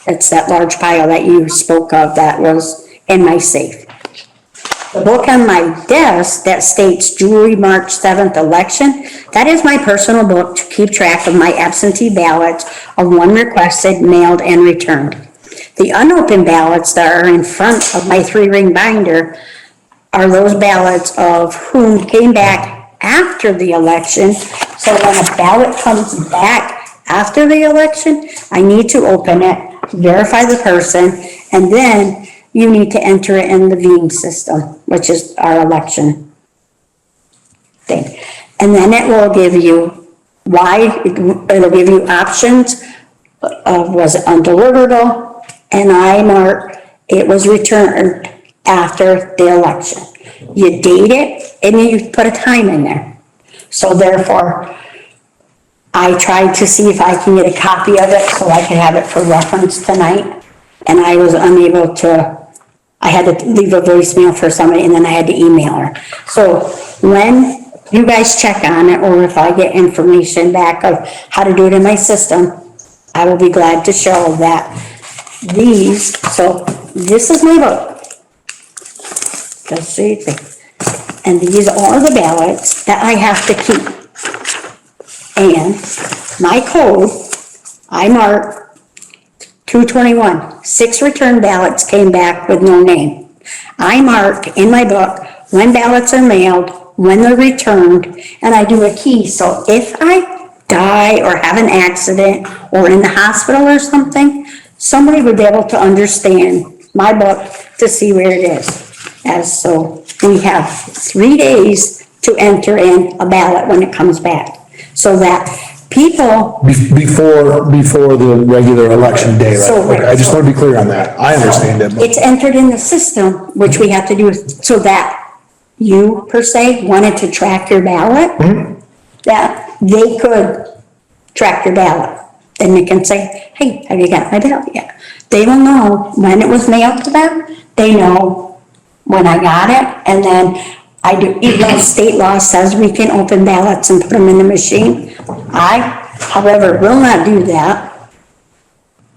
It's that large pile that you spoke of that was in my safe. The book on my desk that states Julie March 7th election, that is my personal book to keep track of my absentee ballots of one requested, mailed, and returned. The unopened ballots that are in front of my 3-ring binder are those ballots of whom came back after the election. So when a ballot comes back after the election, I need to open it, verify the person, and then you need to enter it in the viewing system, which is our election thing. And then it will give you it'll give you options of was it undeliverable, and I mark it was returned after the election. You date it and you put a time in there. So therefore, I tried to see if I can get a copy of it so I could have it for reference tonight, and I was unable to. I had to leave a voicemail for somebody and then I had to email her. So when you guys check on it, or if I get information back of how to do it in my system, I will be glad to show that so this is my book. Just so you think. And these are the ballots that I have to keep. And my code, I mark 221, 6 return ballots came back with no name. I mark in my book when ballots are mailed, when they're returned, and I do a key. So if I die or have an accident or in the hospital or something, somebody would be able to understand my book to see where it is. As so we have 3 days to enter in a ballot when it comes back. So that people. Before the regular election day, right? So, Okay, I just want to be clear on that. I understand it. but- It's entered in the system, which we have to do so that you, per se, wanted to track your ballot, that they could track your ballot. Then they can say, hey, have you got my ballot yet? They will know when it was mailed to them. They know when I got it, and then I do, even though state law says we can open ballots and put them in the machine, I, however, will not do that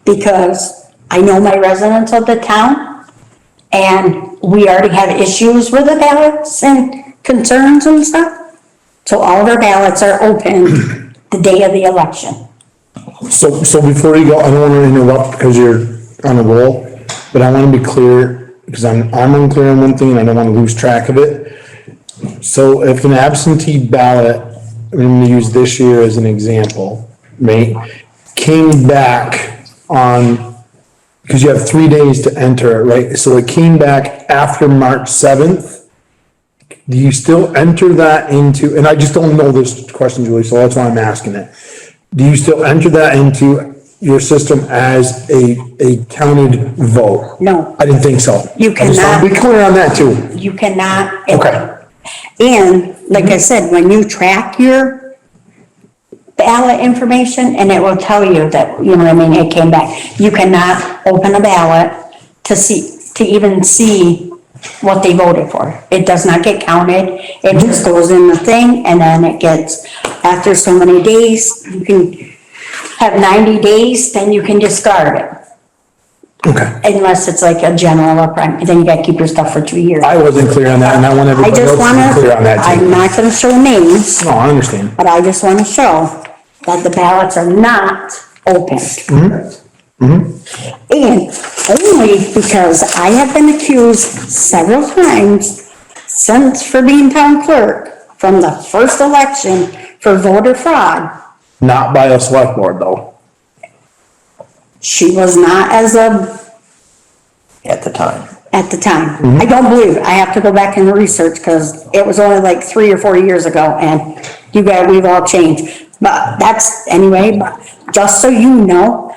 because I know my residents of the town and we already have issues with the ballots and concerns and stuff. So all of our ballots are open the day of the election. So before you go, I don't want to interrupt because you're on a roll, but I want to be clear because I'm unclear on one thing and I don't want to lose track of it. So if an absentee ballot, I'm going to use this year as an example, right, came back on, because you have 3 days to enter it, right? So it came back after March 7th. Do you still enter that into, and I just don't know this question, Julie, so that's why I'm asking it. Do you still enter that into your system as a counted vote? No. I didn't think so. You I just want to be clear on that too. You cannot. Okay. And like I said, when you track your ballot information, and it will tell you that, you know what I mean, it came back. You cannot open a ballot to even see what they voted for. It does not get counted. It just goes in the thing, and then it gets, after so many days, you can have 90 days, then you can discard it. Okay. Unless it's like a general or prime, then you gotta keep your stuff for 2 years. I wasn't clear on that and I want I everybody just else to be clear on that I'm too. not gonna show names, No, I understand. but I just wanna show that the ballots are not opened. And only because I have been accused several times since for being town clerk from the first election for voter fraud. Not by a select board though. She was not as a, At the time. at the time. I don't believe it. I have to go back and research because it was only like 3 or 4 years ago and we've all changed. But that's, anyway, but just so you know,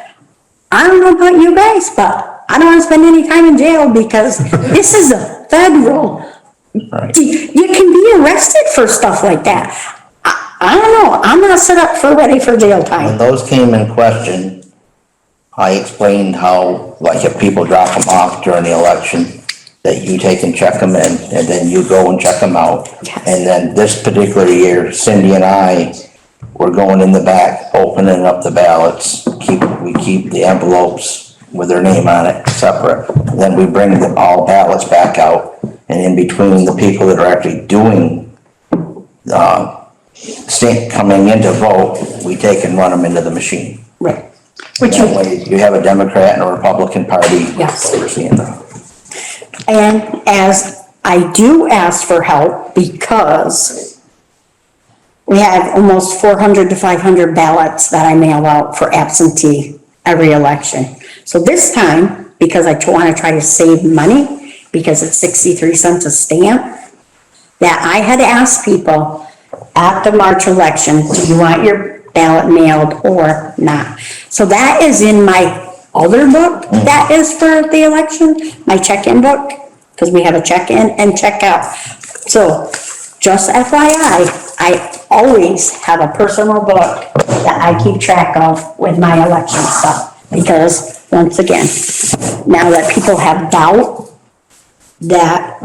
I don't know about you guys, but I don't want to spend any time in jail because this is a federal. Right. You can be arrested for stuff like that. I don't know. I'm not set up for ready for jail When time. those came in question, I explained how, like, if people drop them off during the election, that you take and check them in, and then you go and check them out. And then this particular year, Cindy and I were going in the back, opening up the ballots. We keep the envelopes with their name on it separate. And then we bring all ballots back out, and in between the people that are actually doing, coming in to vote, we take and run them into the machine. Right. Which That way, you have a Democrat and a Republican Party Yes. overseeing them. And as I do ask for help because we have almost 400 to 500 ballots that I mail out for absentee every election. So this time, because I want to try to save money, because it's 63 cents a stamp, that I had asked people at the March election, do you want your ballot mailed or not? So that is in my other book, that is for the election, my check-in book, because we have a check-in and check-out. So, just FYI, I always have a personal book that I keep track of with my election stuff. Because, once again, now that people have doubt that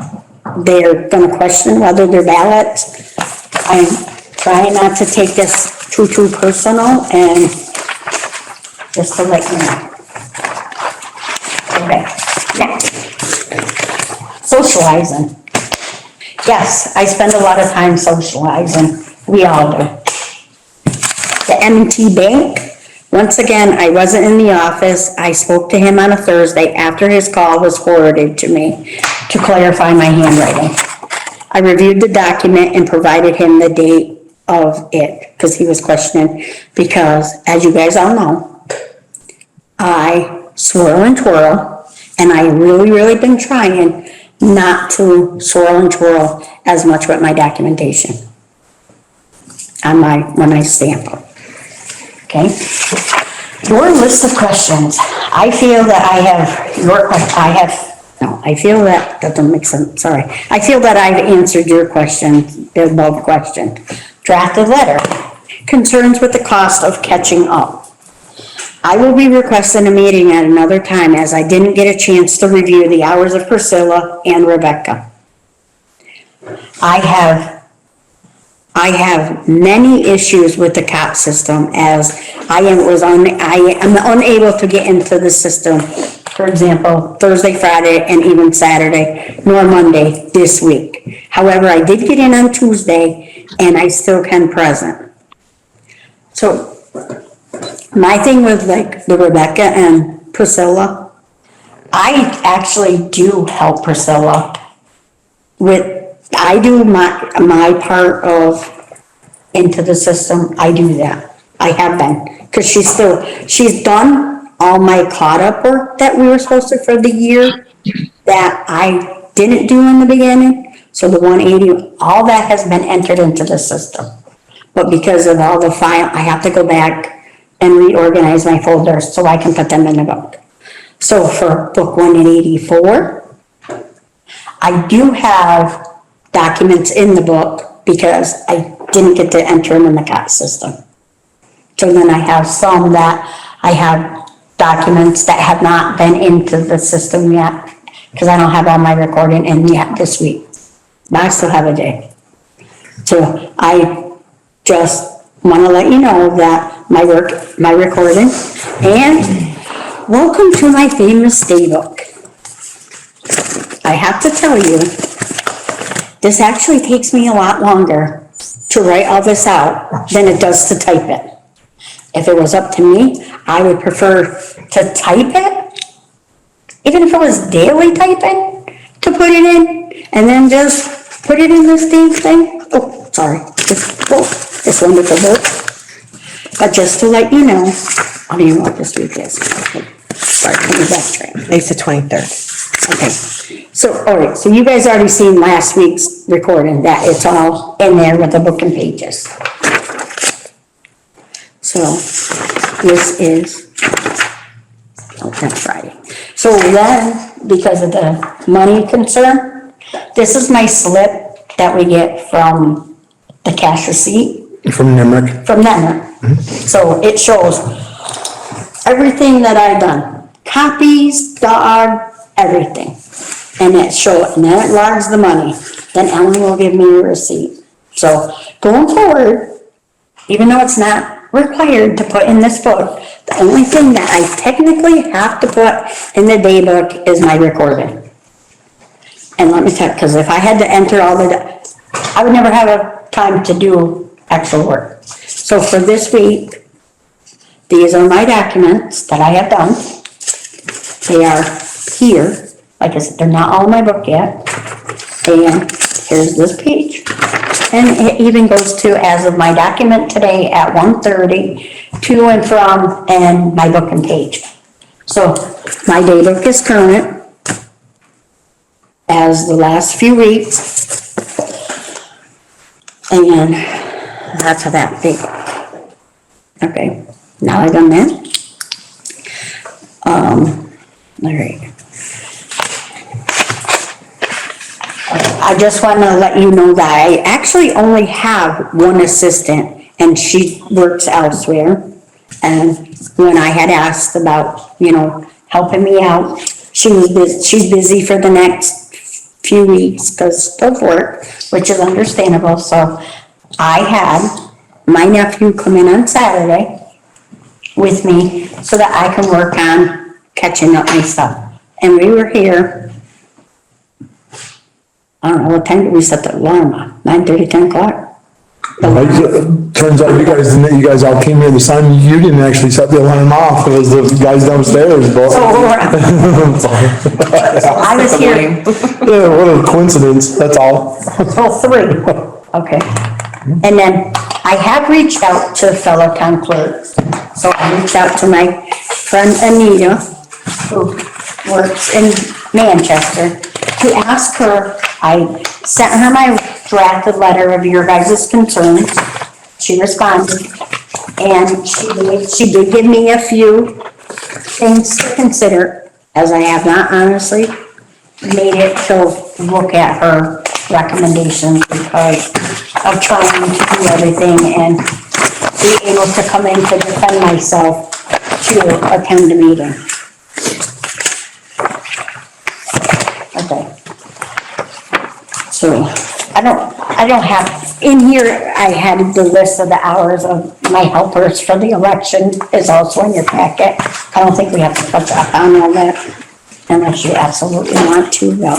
they're gonna question whether their ballots, I'm trying not to take this too personal and just to let you know. Okay, next. Socializing. Yes, I spend a lot of time socializing. We all do. The M&T Bank, once again, I wasn't in the office. I spoke to him on a Thursday after his call was forwarded to me to clarify my handwriting. I reviewed the document and provided him the date of it because he was questioning, because as you guys all know, I swirl and twirl, and I really been trying not to swirl and twirl as much with my documentation on when I stamp them. Okay? Your list of questions. I feel that that doesn't make sense, sorry. I feel that I've answered your questions, the above question. Drafted letter. Concerns with the cost of catching up. I will be requesting a meeting at another time as I didn't get a chance to review the hours of Priscilla and Rebecca. I have many issues with the COP system as I am unable to get into the system. For example, Thursday, Friday, and even Saturday, nor Monday this week. However, I did get in on Tuesday and I still can present. So my thing with like the Rebecca and Priscilla, I actually do help Priscilla I do my part of into the system, I do that. I have been, because she's done all my caught up work that we were supposed to for the year that I didn't do in the beginning. So the 180, all that has been entered into the system. But because of all the file, I have to go back and reorganize my folders so I can put them in the book. So for book 184, I do have documents in the book because I didn't get to enter them in the COT system. So then I have some that I have documents that have not been into the system yet because I don't have all my recording in yet this week. But I still have a day. So I just want to let you know that my recording, and welcome to my famous day book. I have to tell you, this actually takes me a lot longer to write all this out than it does to type it. If it was up to me, I would prefer to type it, even if it was daily typing, to put it in, and then just put it in this thing. Oh, sorry, this wonderful book. But just to let you know, I don't even know what this week is. Sorry, let me backtrack. It's the 23rd. Okay, so, all right, so you guys already seen last week's recording, that it's all in there with the book and pages. So, this is, oh, that's Friday. So then, because of the money concern, this is my slip that we get from the cash receipt From Nemrick. from them. So it shows everything that I've done, copies, dog, everything. And it and then it logs the money. Then Ellen will give me a receipt. So going forward, even though it's not required to put in this book, the only thing that I technically have to put in the day book is my recording. And let me tell you, because if I had to enter all I would never have a time to do actual work. So for this week, these are my documents that I have done. They are here. Like I said, they're not all in my book yet. And here's this page. And it even goes to as of my document today at 1:30, to and from, and my book and page. So my day book is current as the last few weeks. And that's how that big. Okay, now I've done that. All right. I just want to let you know that I actually only have one assistant and she works elsewhere. And when I had asked about, helping me out, she's busy for the next few weeks because of work, which is understandable. So I had my nephew come in on Saturday with me so that I can work on catching up my stuff. And we were here, I don't know, what time did we set the alarm on? 9:30, 10 o'clock? Turns out you guys all came here the same, you didn't actually set the alarm off, it was the guys downstairs, but. So I was here Yeah, what a coincidence, that's all. till 3, okay. And then I have reached out to fellow town clerks. So I reached out to my friend Anita, who works in Manchester, to ask her. I sent her my drafted letter of your guys' concerns. She responded, and she did give me a few things to consider, as I have not honestly made it to look at her recommendations because of trying to do everything and be able to come in to defend myself to attend the meeting. Okay. So, I don't have, in here, I had the list of the hours of my helpers for the election is also in your packet. I don't think we have to touch up on all that unless you absolutely want to, no.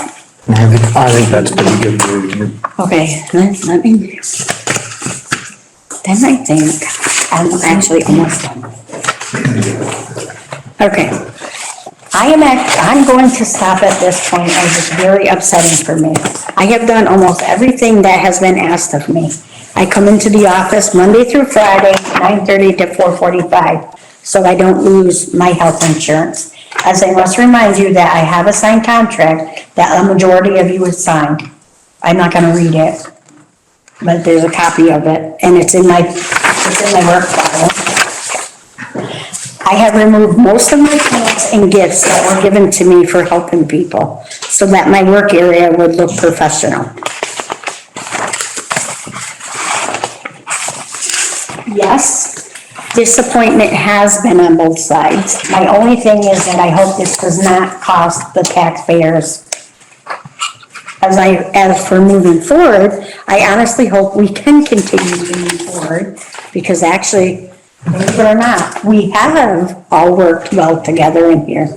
I think that's pretty good for you. Okay, let me, then I think I'm actually almost done. Okay. I'm going to stop at this point as it's very upsetting for me. I have done almost everything that has been asked of me. I come into the office Monday through Friday, 9:30 to 4:45, so I don't lose my health insurance. As I must remind you that I have a signed contract that a majority of you have signed. I'm not gonna read it, but there's a copy of it, and it's in my work file. I have removed most of my plants and gifts that were given to me for helping people, so that my work area would look professional. Yes, disappointment has been on both sides. My only thing is that I hope this does not cost the taxpayers. As for moving forward, I honestly hope we can continue moving forward, because actually, believe it or not, we have all worked well together in here.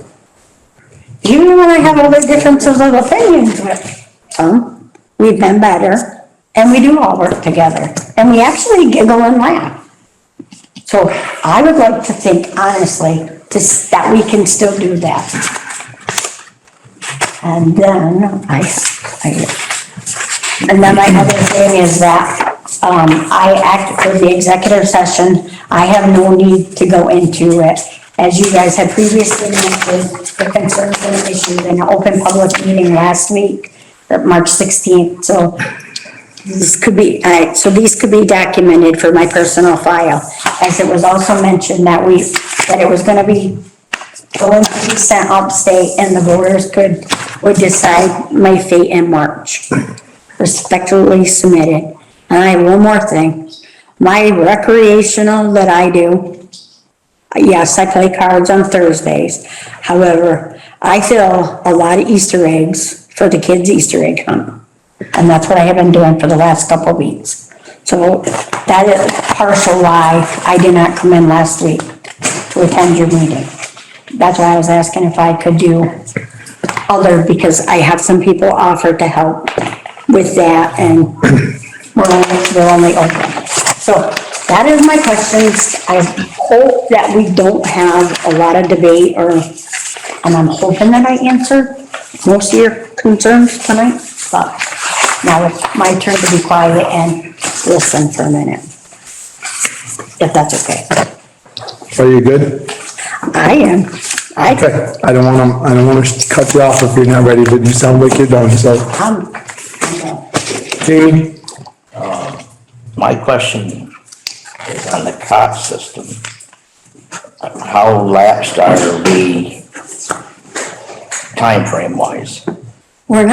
Even when I have other differences of opinions with some, we've been better, and we do all work together, and we actually giggle and laugh. So I would like to think honestly, that we can still do that. And then my other thing is that, I act for the executive session. I have no need to go into it. As you guys had previously mentioned, the concerns and issues in an open public meeting last week, March 16th, so these could be, so these could be documented for my personal file. As it was also mentioned that it was gonna be going to be sent upstate and the voters would decide my fate in March. Respectfully submitted. And I have one more thing. My recreational that I do, yes, I play cards on Thursdays. However, I fill a lot of Easter eggs for the kids' Easter egg hunt. And that's what I have been doing for the last couple of weeks. So that is partial why I did not come in last week to attend your meeting. That's why I was asking if I could do other, because I have some people offer to help with that and they're only open. So that is my questions. I hope that we don't have a lot of debate and I'm hoping that I answered most of your concerns tonight, but now it's my turn to be quiet and listen for a minute. If that's okay. Are you good? I am. Okay, I don't wanna cut you off if you're not ready, but you sound like you're done, so. Jamie? My question is on the cot system. How lapsed are we timeframe wise? We're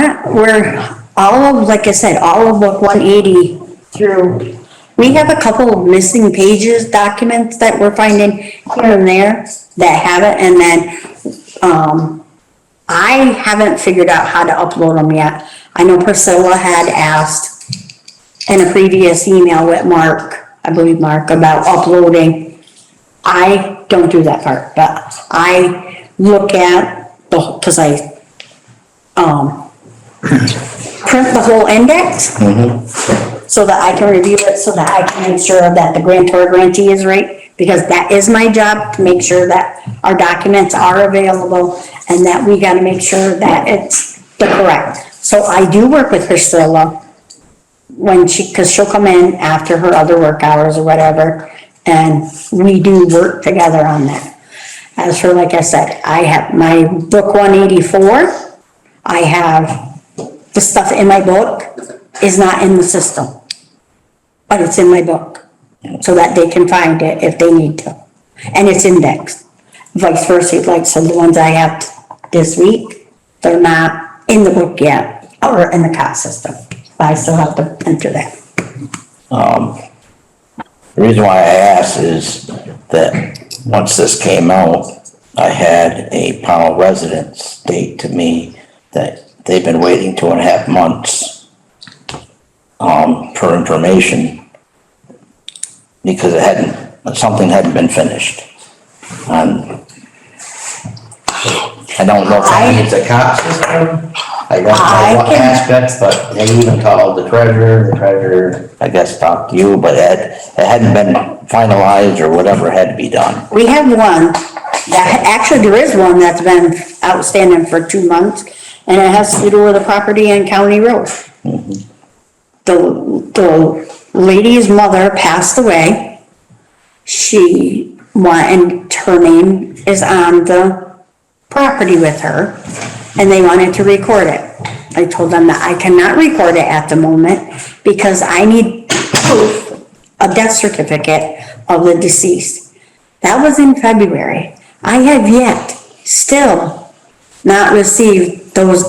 all of, like I said, all of book 180 through. We have a couple of missing pages, documents that we're finding here and there that have it, and then, I haven't figured out how to upload them yet. I know Priscilla had asked in a previous email with Mark, I believe Mark, about uploading. I don't do that part, but I look at cause I, print the whole index. So that I can review it, so that I can make sure that the grantor grantee is right, because that is my job, to make sure that our documents are available and that we gotta make sure that it's the correct. So I do work with Priscilla when cause she'll come in after her other work hours or whatever, and we do work together on that. As for, like I said, I have my book 184, I have the stuff in my book is not in the system, but it's in my book, so that they can find it if they need to. And it's indexed. Vice versa, like some of the ones I have this week, they're not in the book yet, or in the COT system. But I still have to enter that. The reason why I asked is that once this came out, I had a Pownal resident state to me that they've been waiting 2.5 months for information because something hadn't been finished. I don't know if that means a COT system. I don't know what aspects, but they even called the treasurer, I guess, talked to you, but it hadn't been finalized or whatever had to be done. We have one, actually there is one that's been outstanding for 2 months, and it has to do with a property in County Road. The lady's mother passed away. And her name is on the property with her, and they wanted to record it. I told them that I cannot record it at the moment because I need proof, a death certificate of the deceased. That was in February. I have yet still not received those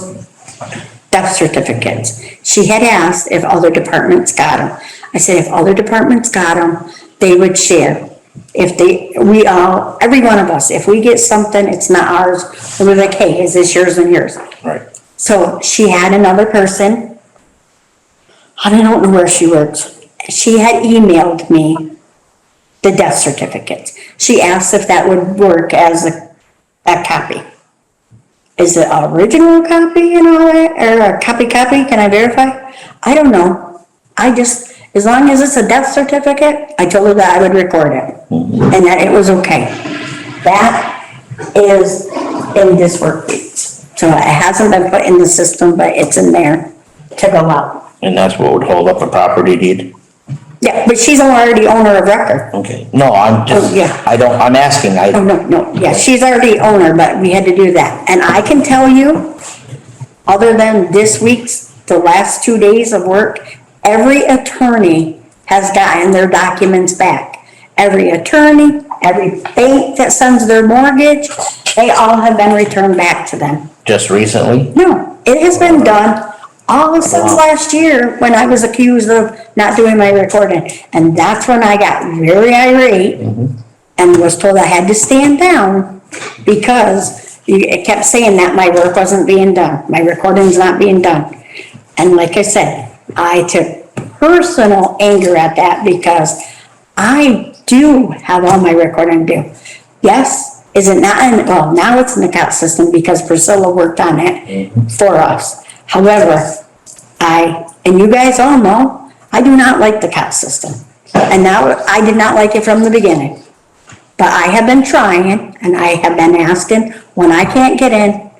death certificates. She had asked if other departments got them. I said, if other departments got them, they would share. Every one of us, if we get something, it's not ours, we're like, hey, is this yours and yours? Right. So she had another person, I don't know where she works. She had emailed me the death certificates. She asked if that would work as a copy. Is it an original copy and all that, or a copy, can I verify? I don't know. As long as it's a death certificate, I told her that I would record it, and that it was okay. That is in this worksheet. So it hasn't been put in the system, but it's in there to go out. And that's what would hold up a property deed? Yeah, but she's already owner of record. Okay, no, I'm just, Oh, yeah. I'm asking, Oh, no, yeah, she's already owner, but we had to do that. And I can tell you, other than this week's, the last 2 days of work, every attorney has gotten their documents back. Every attorney, every bank that sends their mortgage, they all have been returned back to them. just recently? No, it has been done all since last year when I was accused of not doing my recording. And that's when I got very irate and was told I had to stand down because it kept saying that my work wasn't being done, my recording's not being done. And like I said, I took personal anger at that because I do have all my recording due. Yes, is it not in, well, now it's in the COT system because Priscilla worked on it for us. However, and you guys all know, I do not like the COT system. And now, I did not like it from the beginning. But I have been trying, and I have been asking, when I can't get in,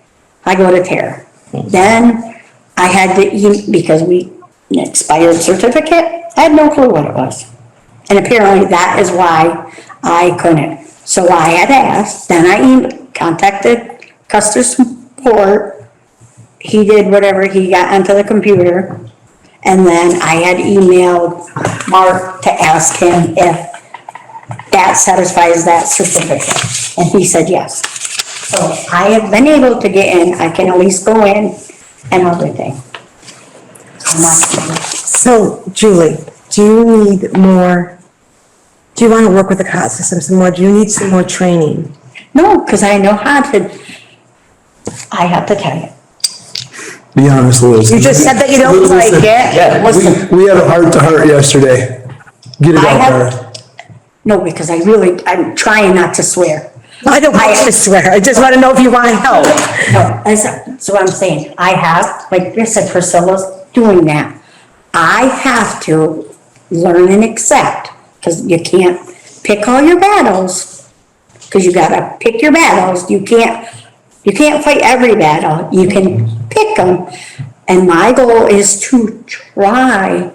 I go to Tara. Then, I had to, because an expired certificate, I had no clue what it was. And apparently that is why I couldn't. So I had asked, then I contacted customer support. He did whatever, he got onto the computer. And then I had emailed Mark to ask him if that satisfies that certificate. And he said yes. So I have been able to get in, I can at least go in and everything. So Julie, do you need more, do you want to work with the COT system some more? Do you need some more training? No, because I know how to, I have to tell you. Be honest, Liz. You just said that you don't like it. Yeah. Listen, We had a heart-to-heart yesterday. Get it I out have, there. no, because I'm trying not to swear. I don't want you to swear. I just want to know if you want help. No, that's what I'm saying. I have, like I said, Priscilla's doing that. I have to learn and accept, because you can't pick all your battles, because you gotta pick your battles. You can't fight every battle. You can pick them. And my goal is to try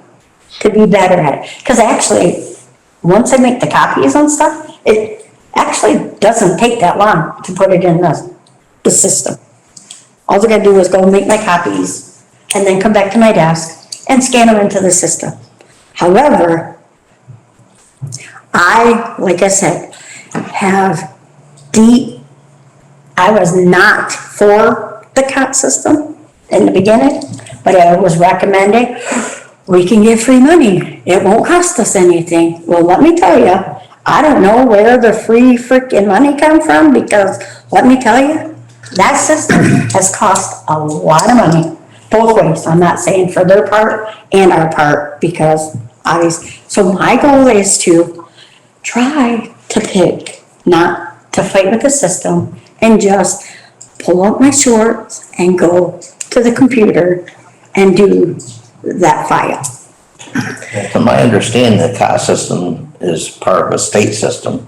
to be better at it. Because actually, once I make the copies and stuff, it actually doesn't take that long to put it in the system. All I gotta do is go make my copies and then come back to my desk and scan them into the system. However, like I said, I was not for the COT system in the beginning, but I was recommending, we can get free money. It won't cost us anything. Well, let me tell you, I don't know where the free freaking money come from, because let me tell you, that system has cost a lot of money, both ways. I'm not saying for their part and our part, because obviously, so my goal is to try to pick, not to fight with the system, and just pull up my shorts and go to the computer and do that file. From my understanding, the COT system is part of a state system,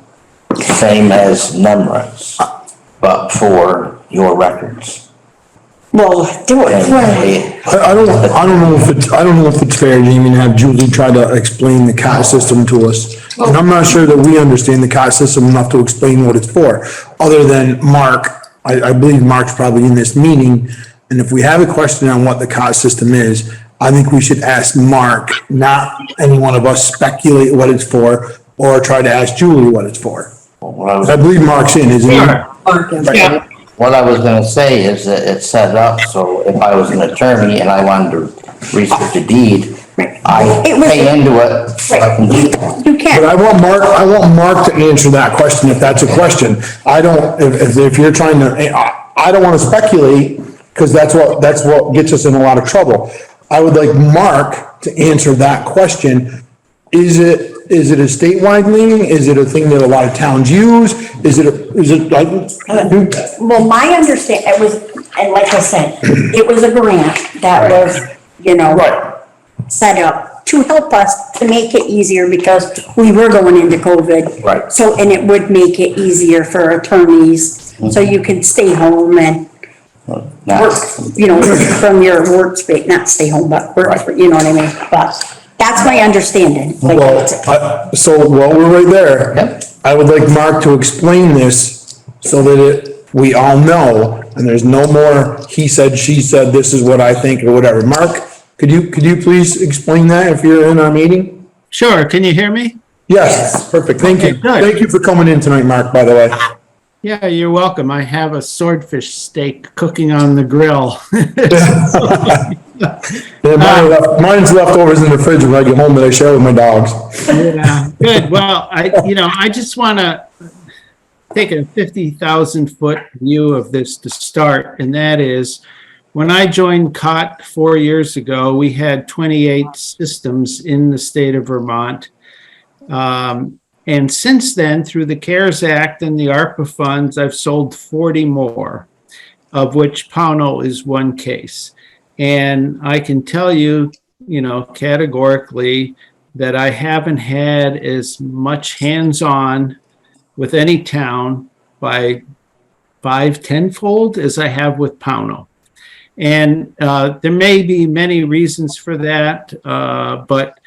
same as NEMRICS, but for your records. Well, do it. I don't know if it's fair to even have Julie try to explain the COT system to us. And I'm not sure that we understand the COT system enough to explain what it's for, other than Mark. I believe Mark's probably in this meeting, and if we have a question on what the COT system is, I think we should ask Mark, not any one of us speculate what it's for, or try to ask Julie what it's for. I believe Mark's in, isn't he? Yeah. What I was gonna say is that it's set up, so if I was an attorney and I wanted to research a deed, I pay into it, so I can do that. You But can't. I want Mark to answer that question, if that's a question. I don't, if you're trying to, I don't wanna speculate, because that's what gets us in a lot of trouble. I would like Mark to answer that question. Is it a statewide thing? Is it a thing that a lot of towns use? Is it like? Well, my understanding, it was, and like I said, it was a grant that was, Right. set up to help us to make it easier, because we were going into COVID. Right. So, and it would make it easier for attorneys, so you can stay home and work, Now, from your workspace, not stay home, but work, you know what I mean? But That's my understanding. Like, Well, so while we're right there. Yep. I would like Mark to explain this so that we all know, and there's no more he said, she said, this is what I think, or whatever. Mark, could you please explain that if you're in our meeting? Sure, can you hear me? Yes, perfect, thank you. Okay, good. Thank you for coming in tonight, Mark, by the way. Yeah, you're welcome. I have a swordfish steak cooking on the grill. Yeah, mine's leftovers in the fridge when I get home that I share with my dogs. Yeah, good. Well, I just want to take a 50,000-foot view of this to start, and that is, when I joined COT 4 years ago, we had 28 systems in the state of Vermont. And since then, through the CARES Act and the ARPA funds, I've sold 40 more, of which Pownal is one case. And I can tell you, categorically that I haven't had as much hands-on with any town by 5-10-fold as I have with Pownal. And there may be many reasons for that, but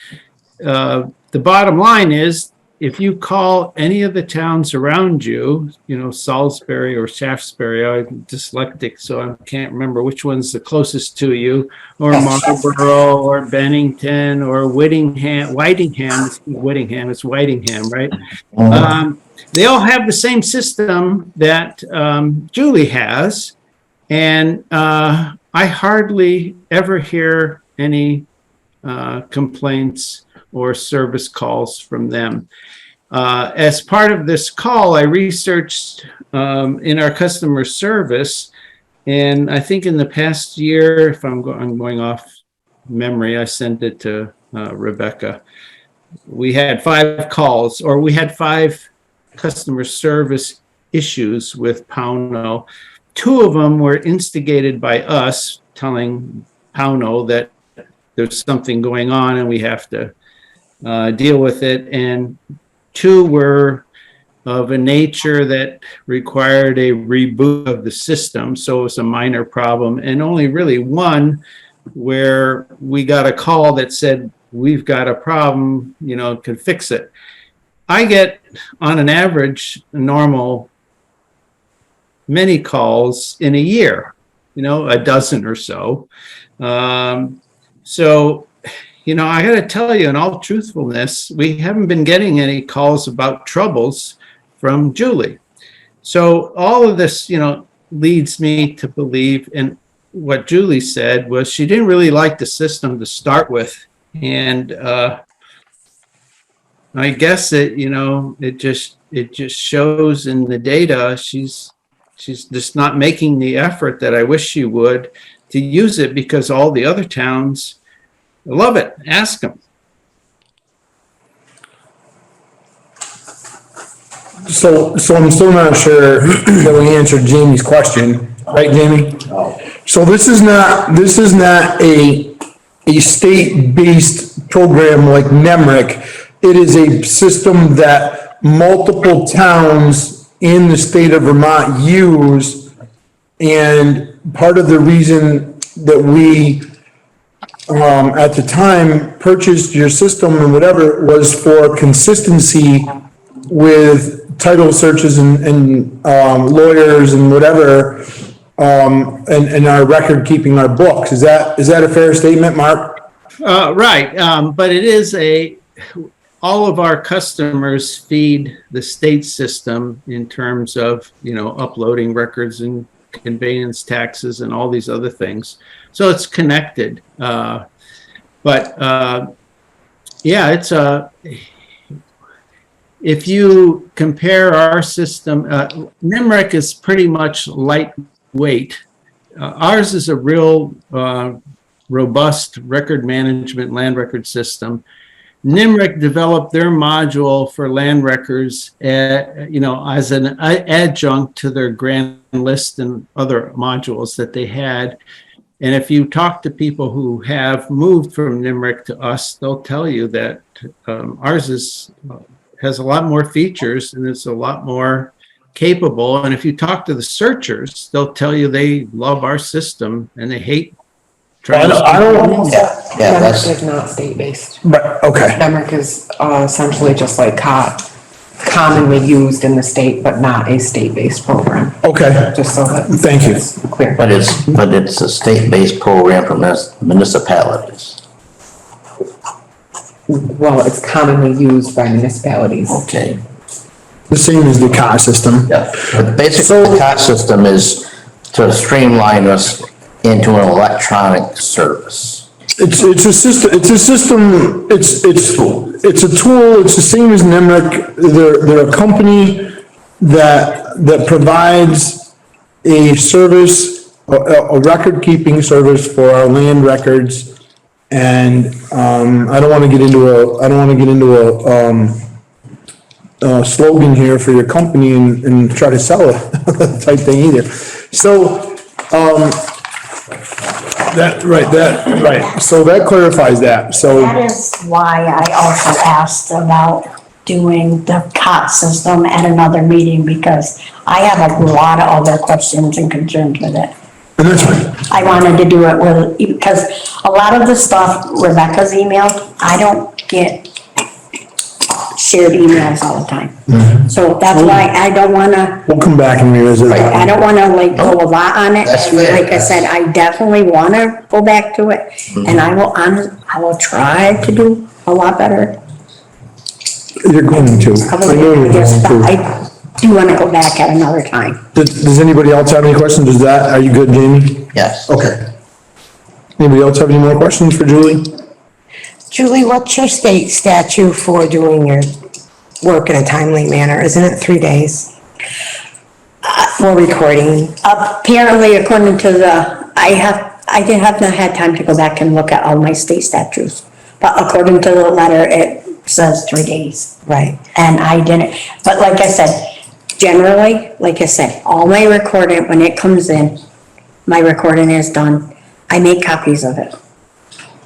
the bottom line is, if you call any of the towns around you, Salisbury or Shaftesbury, I'm dyslexic, so I can't remember which one's the closest to you, or Marlborough, or Bennington, or Whittingham, it's Whitingham, right? They all have the same system that Julie has, and I hardly ever hear any complaints or service calls from them. As part of this call, I researched in our customer service, and I think in the past year, if I'm going off memory, I sent it to Rebecca. We had 5 calls, or we had 5 customer service issues with Pownal. 2 of them were instigated by us telling Pownal that there's something going on and we have to deal with it, and 2 were of a nature that required a reboot of the system, so it was a minor problem, and only really 1 where we got a call that said, we've got a problem, can fix it. I get, on an average, normal, many calls in a year, a dozen or so. I got to tell you, in all truthfulness, we haven't been getting any calls about troubles from Julie. So all of this, leads me to believe, and what Julie said was she didn't really like the system to start with. And I guess it just shows in the data she's just not making the effort that I wish she would to use it, because all the other towns love it. Ask them. So I'm still not sure that we answered Jamie's question, right, Jamie? No. So this is not a state-based program like NEMRIC. It is a system that multiple towns in the state of Vermont use. And part of the reason that we, at the time, purchased your system and whatever was for consistency with title searches and lawyers and whatever, and our record keeping, our books. Is that a fair statement, Mark? Right, but it is all of our customers feed the state system in terms of, uploading records and conveyance taxes and all these other things. So it's connected. Yeah, it's if you compare our system, NEMRIC is pretty much lightweight. Ours is a real robust record management land record system. NEMRIC developed their module for land records, as an adjunct to their grand list and other modules that they had. And if you talk to people who have moved from NEMRIC to us, they'll tell you that ours has a lot more features and it's a lot more capable. And if you talk to the searchers, they'll tell you they love our system and they hate I don't, Yeah, Nemrick that's, is not state-based. but, okay, Nemrick is essentially just like COT, commonly used in the state, but not a state-based program, okay, just so that. Thank you. it's clear. but it's a state-based program for municipalities. Well, it's commonly used by municipalities. Okay. the same as the car system. Yeah, but basically, the COT system is to streamline us into an electronic service. It's a system, it's a tool, it's the same as Nemrick, they're a company that provides a service, a record-keeping service for our land records. And, I don't wanna get into a slogan here for your company and try to sell it type thing either. So, so that clarifies that, so, That is why I also asked about doing the COT system at another meeting, because I have a lot of other questions and concerns with it. and that's fine. I wanted to do it with, because a lot of the stuff Rebecca's emailed, I don't get shared emails all the time. So that's why I don't wanna, We'll come back and revisit I that. don't wanna like go a lot on it. That's And fair. like I said, I definitely wanna go back to it, and I will try to do a lot better. You're going to. I know you're going to. I do wanna go back at another time. Does anybody else have any questions? Are you good, Jamie? Yes. Okay. Anybody else have any more questions for Julie? Julie, what's your state statute for doing your work in a timely manner? Isn't it 3 days? For recording? Apparently, according to the, I have not had time to go back and look at all my state statutes. But according to the letter, it says 3 days. Right. And I didn't, but like I said, generally, like I said, all my recording, when it comes in, my recording is done, I make copies of it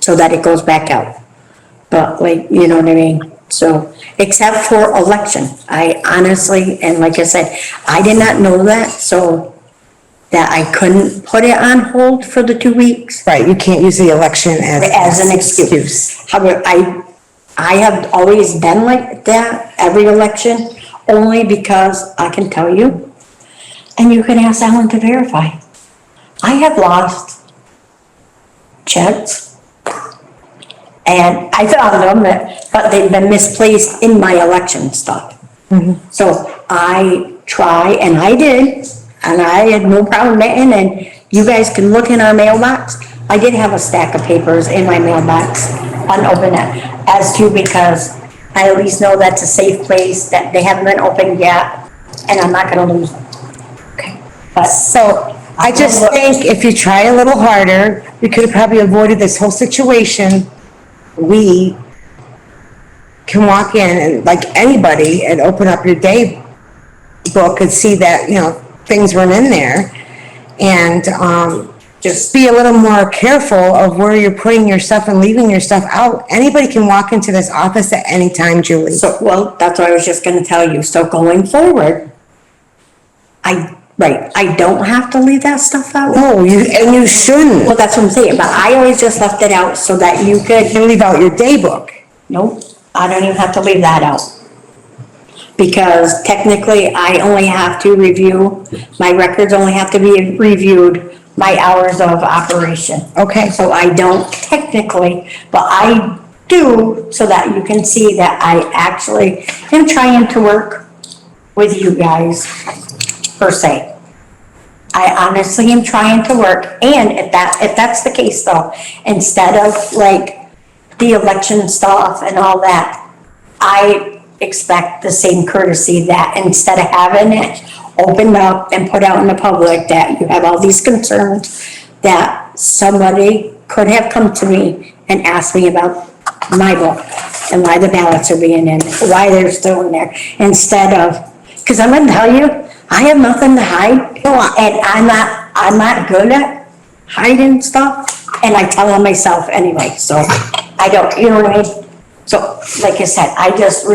so that it goes back out. But like, you know what I mean? So, except for election, I honestly, and like I said, I did not know that, so that I couldn't put it on hold for the 2 weeks Right, you can't use the election as an excuse. However, I have always been like that every election, only because I can tell you, and you can ask Alan to verify. I have lost checks, and I found them, but they've been misplaced in my election stuff. So I try, and I did, and I had no problem getting, and you guys can look in our mailbox. I did have a stack of papers in my mailbox, unopened, as to, because I at least know that's a safe place, that they haven't been opened yet, and I'm not gonna lose them. Okay. But So I just think if you try a little harder, we could have probably avoided this whole situation. We can walk in and, like anybody, and open up your day book and see that, things weren't in there. And, just be a little more careful of where you're putting your stuff and leaving your stuff out. Anybody can walk into this office at any time, Julie. so, well, that's what I was just gonna tell you. So going forward, I don't have to leave that stuff out. No, and you shouldn't. Well, that's what I'm saying, but I always just left it out so that you could, You leave out your day book. nope, I don't even have to leave that out. Because technically, I only have to review, my records only have to be reviewed my hours of operation. Okay. So I don't technically, but I do, so that you can see that I actually am trying to work with you guys, per se. I honestly am trying to work, and if that's the case though, instead of like the election stuff and all that, I expect the same courtesy, that instead of having it opened up and put out in the public, that you have all these concerns, that somebody could have come to me and asked me about my book and why the ballots are being in, why they're still in there, instead of, because I'm gonna tell you, I have nothing to hide, and I'm not good at hiding stuff, and I tell on myself anyway, so I don't, you know what I mean? So, like I said, I just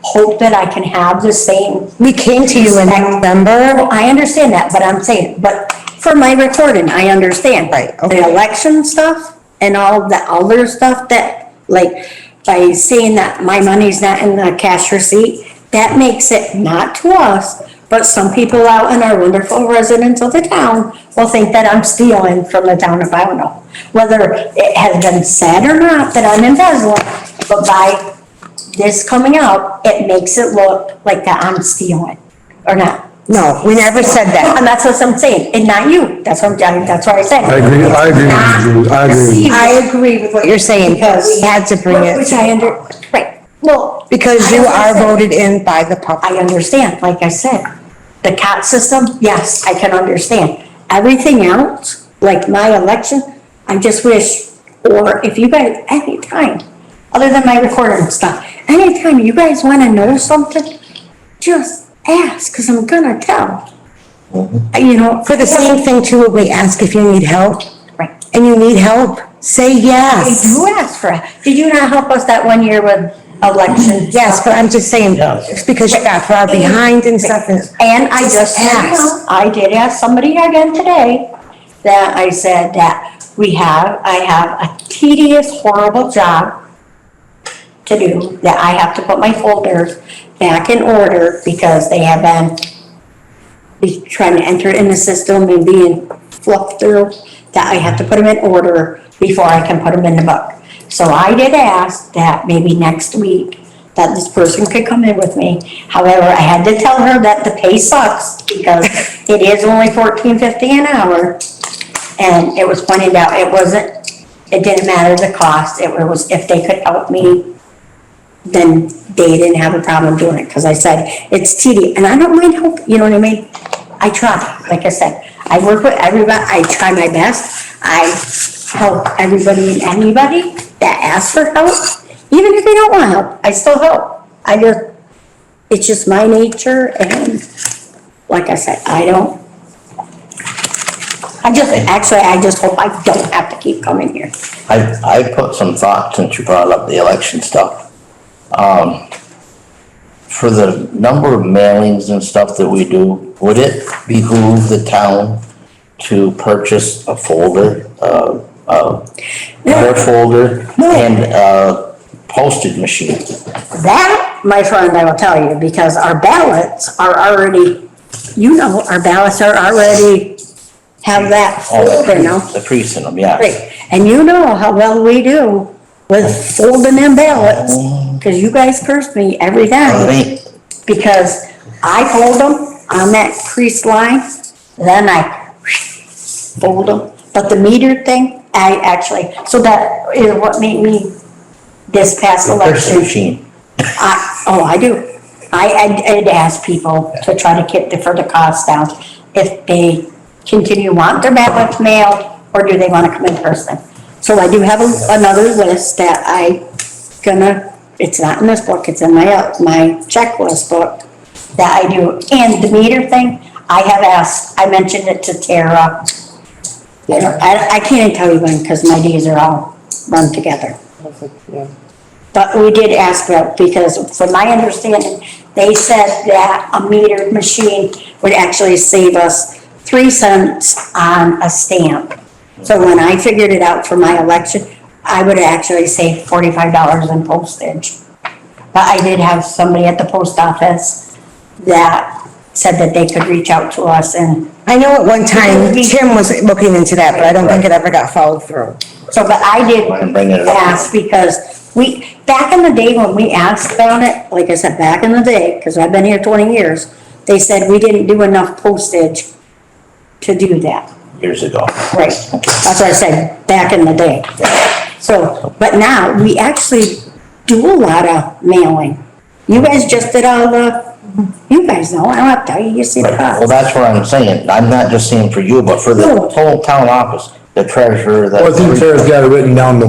hope that I can have the same. We came to you in November. I understand that, but I'm saying, but for my recording, I understand. Right, okay. The election stuff and all the other stuff that, like, by saying that my money's not in the cash receipt, that makes it not to us, but some people out in our wonderful residents of the town will think that I'm stealing from the town of Pownal. Whether it has been said or not that I'm embezzling, but by this coming out, it makes it look like that I'm stealing, or not. No, we never said that. And that's what I'm saying, and not you, that's what I said. I agree with you, I agree with you. I agree with what You're saying we had to bring it. Which right, well. Because you are voted in by the public. I understand, like I said, the COT system, yes, I can understand. Everything else, like my election, I just wish, or if you guys, anytime, other than my recording and stuff, anytime you guys wanna know something, just ask, cause I'm gonna tell. You know. For the same thing too, when we ask if you need help, Right. and you need help, say They yes. do ask for it. Did you not help us that one year with elections? Yes, but I'm just saying, Yes. it's because you got far behind and stuff. And I just ask. asked, I did ask somebody again today, that I said that I have a tedious, horrible job to do, that I have to put my folders back in order because they have been trying to enter in the system and being fluffed through, that I have to put them in order before I can put them in the book. So I did ask that maybe next week that this person could come in with me. However, I had to tell her that the pay sucks because it is only $14.50 an hour. And it was pointed out, it didn't matter the cost. It was if they could help me, then they didn't have a problem doing it. Cause I said, it's tedious, and I don't mind help, you know what I mean? I try, like I said, I work with everybody, I try my best. I help everybody and anybody that asks for help. Even if they don't want help, I still help. It's just my nature, and like I said, I just hope I don't have to keep coming here. I put some thought, since you brought up the election stuff. For the number of mailings and stuff that we do, would it behoove the town to purchase a folder, letter folder and a postage machine? That, my friend, I will tell you, because our ballots are already, our ballots are already have that folder now. The precinct, them, yeah. Right, and you know how well we do with folding them ballots, because you guys curse me every time. Because I fold them on that crease line, then I fold them. But the meter thing, so that is what made me this past election. Machine. I do. I'd ask people to try to get the cost down, if they continue want their ballots mailed, or do they want to come in person. So I do have another list that it's not in this book, it's in my checklist book that I do. And the meter thing, I mentioned it to Tara. I can't even tell you when, because my days are all run together. But we did ask that, because from my understanding, they said that a metered machine would actually save us 3 cents on a stamp. So when I figured it out for my election, I would actually save $45 in postage. But I did have somebody at the post office that said that they could reach out to us, and I know at one time Tim was looking into that, but I don't think it ever got followed through. so, but I did I'm bringing it up. ask, because back in the day when we asked about it, like I said, back in the day, because I've been here 20 years, they said we didn't do enough postage to do that. Years ago. Right, that's what I said, back in the day. So, but now, we actually do a lot of mailing. You guys just did you guys know, I don't have to tell you, you see the Well, cost. that's what I'm saying. I'm not just saying for you, but for the No. whole town office, the treasurer, Well, I think Tara's got it written down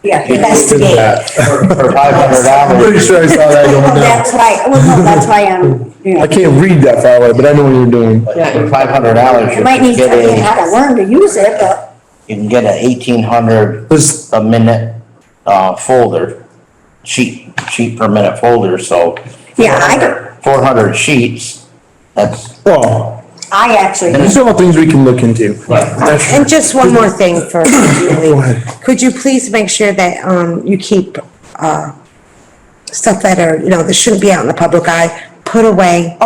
Yeah, did investigate. that. for I'm pretty $500. sure I saw that going down. That's why, no, that's why I can't read that far away, but I know what you're doing. For $500, you might need to learn you how to learn to use it, but, can get a 1,800 This, a minute, folder, sheet per minute folder, so. yeah, I do. 400 sheets, that's, well, I actually, These are all things we can look into. That's- And just one more thing for Julie. Go ahead. Could you please make sure that, you keep, stuff that are, that shouldn't be out in the public eye, put away?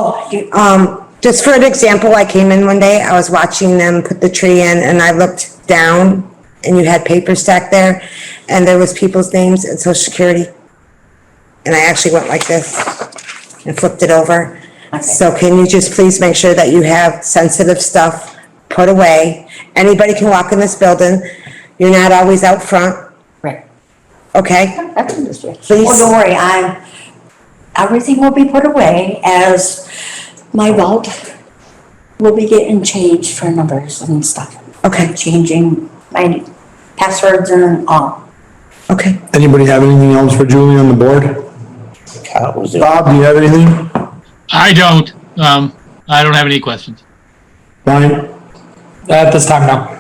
Just for an example, I came in one day, I was watching them put the tree in, and I looked down, and you had paper stacked there, and there was people's names and social security. And I actually went like this and flipped it over. So can you just please make sure that you have sensitive stuff put away? Anybody can walk in this building, you're not always out front, right, okay? that's understood. Please. Oh, don't worry, everything will be put away as my vault will be getting changed for numbers and stuff. Okay, Changing my passwords and all. okay. Anybody have anything else for Julie on the board? Cat was there. Bob, do you have anything? I don't have any questions. Brian? At this time, no.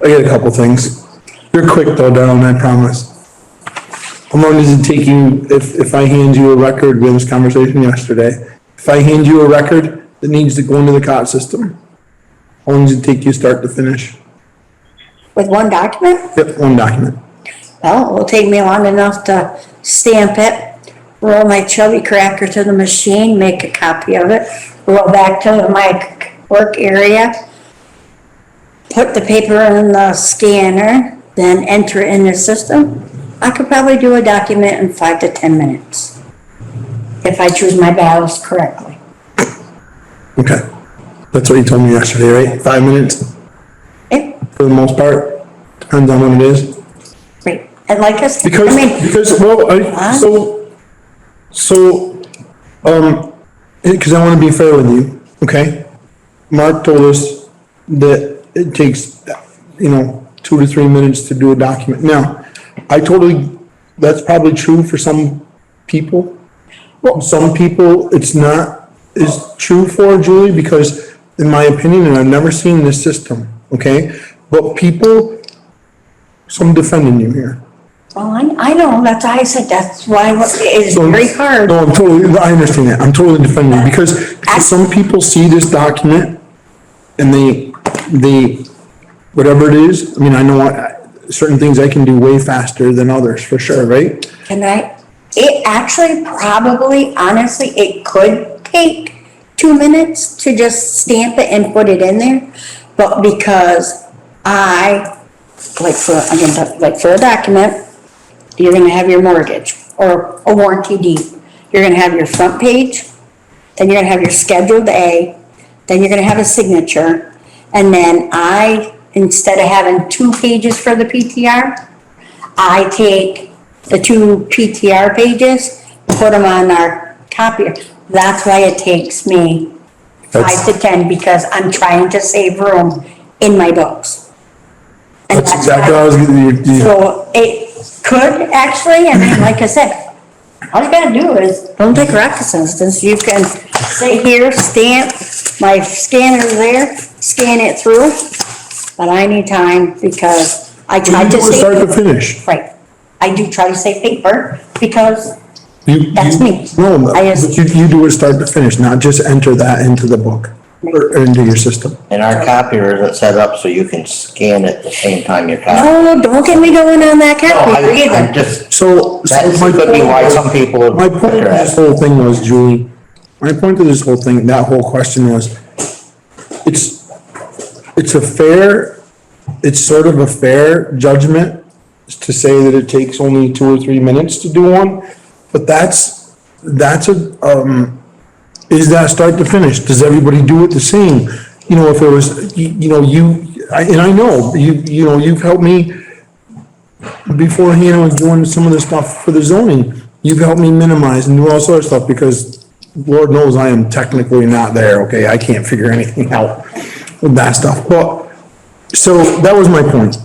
I got a couple things. You're quick though, Darrell, I promise. How long does it take you, if I hand you a record, we had this conversation yesterday, if I hand you a record that needs to go into the COT system, how long does it take you start to finish? With one document? Yep, one document. Well, it will take me long enough to stamp it, roll my chubby cracker to the machine, make a copy of it, roll back to my work area, put the paper in the scanner, then enter it in the system. I could probably do a document in 5 to 10 minutes if I choose my battles correctly. Okay. That's what you told me yesterday, right? 5 minutes Eh, for the most part? Depends on what it is. Great, and like I said, Because, I mean, because I want to be fair with you, okay? Mark told us that it takes, 2 to 3 minutes to do a document. Now, that's probably true for some people. Some people, it's not as true for, Julie, because in my opinion, and I've never seen this system, okay? But people, so I'm defending you here. well, I know, that's why I said, that's why it is very hard. No, I understand that. I'm totally defending you because some people see this document and they, whatever it is, I mean, I know certain things I can do way faster than others, for sure, right? It actually probably, honestly, it could take 2 minutes to just stamp it and put it in there. But because like for a document, you're gonna have your mortgage or a warranty deed. You're gonna have your front page, then you're gonna have your Scheduled A, then you're gonna have a signature. And then instead of having 2 pages for the PTR, I take the 2 PTR pages, put them on our copier. That's why it takes me 5 to 10, because I'm trying to save room in my books. And That's exactly what I was gonna, So it could actually, and then, like I said, all you gotta do is, don't take rocket science, you can say here, stamp, my scanner's there, scan it through, but I need time because I try you to do it start to save. finish. Right, I do try to save paper because You- That's me. No, I but just- you do it start to finish, not just enter that into the book or into your system. And our copier isn't set up so you can scan it at the same time you're copying. no, don't get me going on that No, copier I'm either. just, So that my could be why point, some people. my point to this whole thing was, Julie, my point to this whole thing, that whole question was, it's sort of a fair judgment to say that it takes only 2 or 3 minutes to do one, but is that start to finish? Does everybody do it the same? If it was, I know, you've helped me beforehand with doing some of the stuff for the zoning. You've helped me minimize and do all sorts of stuff because Lord knows I am technically not there, okay? I can't figure anything out with that stuff. But, so that was my point.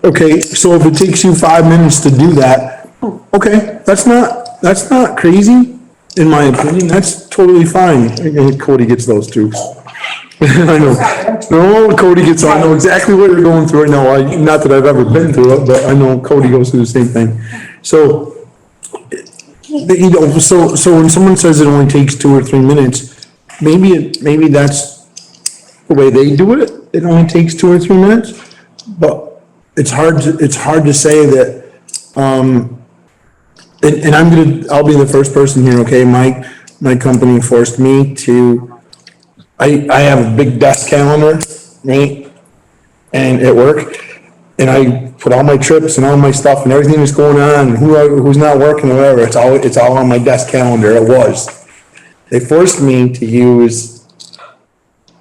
Okay, so if it takes you 5 minutes to do that, okay, that's not crazy, in my opinion. That's totally fine. And Cody gets those too. I know. No, Cody gets, I know exactly what you're going through right now. Not that I've ever been through it, but I know Cody goes through the same thing. So, so when someone says it only takes 2 or 3 minutes, maybe that's the way they do it, it only takes 2 or 3 minutes. But it's hard to say that, and I'll be the first person here, okay? My company forced me to, I have a big desk calendar, Nate, and at work, and I put all my trips and all my stuff and everything that's going on, and who's not working or whatever, it's all on my desk calendar, it was. They forced me to use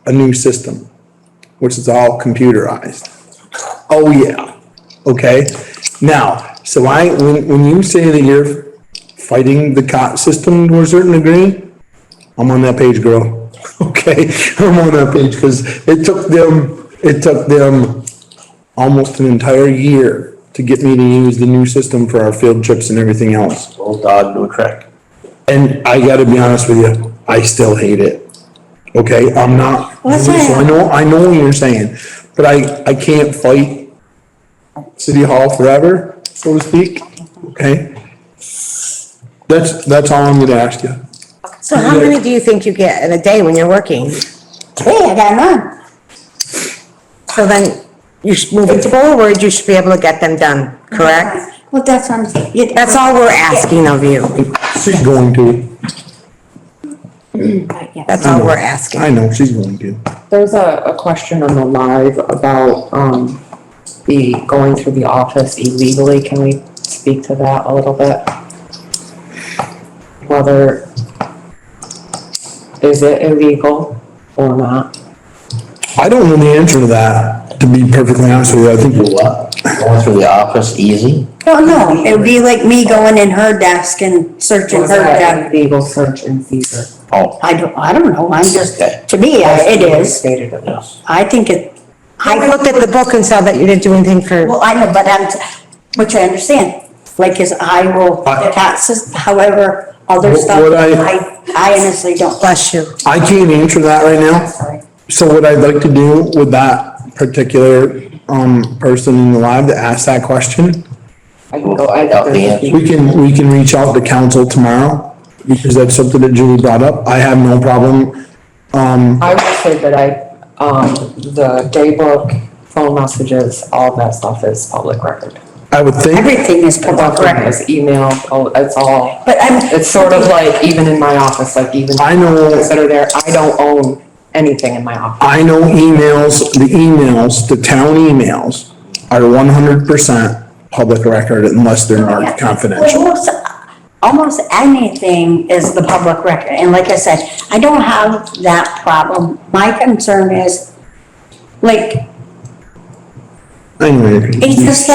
a new system, which is all computerized. Oh, yeah, okay? Now, so when you say that you're fighting the COT system to a certain degree, I'm on that page, girl, okay? I'm on that page, because it took them almost an entire year to get me to use the new system for our field trips and everything else. Old dog, new trick. And I gotta be honest with you, I still hate it. Okay, I'm not, What's so that? I know what you're saying, but I can't fight City Hall forever, so to speak, okay? That's all I'm gonna ask you. So how many do you think you get in a day when you're working? Hey, I got none. So then you should move into forward, you should be able to get them done, correct? Well, that's what I'm saying. That's all we're asking of you. She's going to, That's all we're asking. I know, she's going to. There's a question on the live about, the going through the office illegally. Can we speak to that a little bit? Whether, is it illegal or not? I don't know the answer to that, to be perfectly honest with you, I think. What? Going through the office easy? Oh, no, it would be like me going in her desk and searching Was her that desk. illegal search and seizure? Oh, I don't know, I'm just, to me, it is. Stated it was. yes. I think it, I looked at the book and saw that you didn't do anything for, well, I know, but which I understand. Like, is I will, the taxes, however, other stuff, What I honestly don't. bless you. I can't answer that right now. Sorry. So what I'd like to do with that particular, person in the live that asked that question, I can go, we can reach out to council tomorrow, because that's something that Julie brought up. I have no problem. I would say that the daybook, phone messages, all that stuff is public record. I would think, Everything is public record. It's email, it's all, But it's sort of like, even in my office, like even I know, that are there, I don't own anything in my office. the town emails are 100% public record unless they're marked confidential. Well, almost anything is the public record, and like I said, I don't have that problem. My concern is, like, Anyway. it's just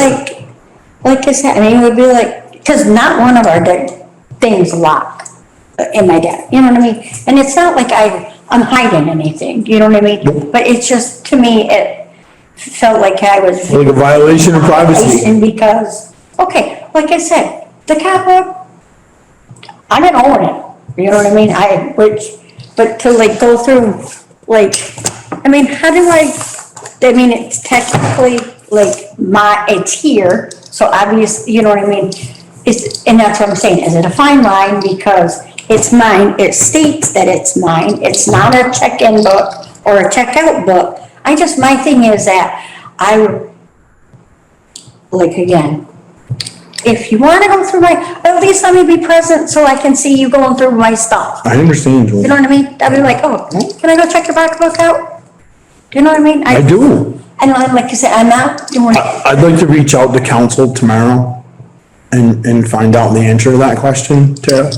like I said, I mean, it would be like, because not one of our things lock in my desk, you know what I mean? And it's not like I'm hiding anything, you know what I mean? But it's just, to me, it felt like I was. Like a violation of privacy. And because, okay, like I said, the Capitol, I didn't own it, you know what I mean? But to like go through, like, I mean, how do I mean, it's technically like it's here, so obviously, you know what I mean? And that's what I'm saying, is it a fine line because it's mine, it states that it's mine, it's not a check-in book or a checkout book. My thing is that like, again, if you wanna go through at least let me be present so I can see you going through my stuff. I understand, Julie. You know what I mean? I'd be like, oh, can I go check your book out? Do you know what I mean? I do. And like I said, I'm not doing it. I'd like to reach out to council tomorrow and find out the answer to that question, Tara.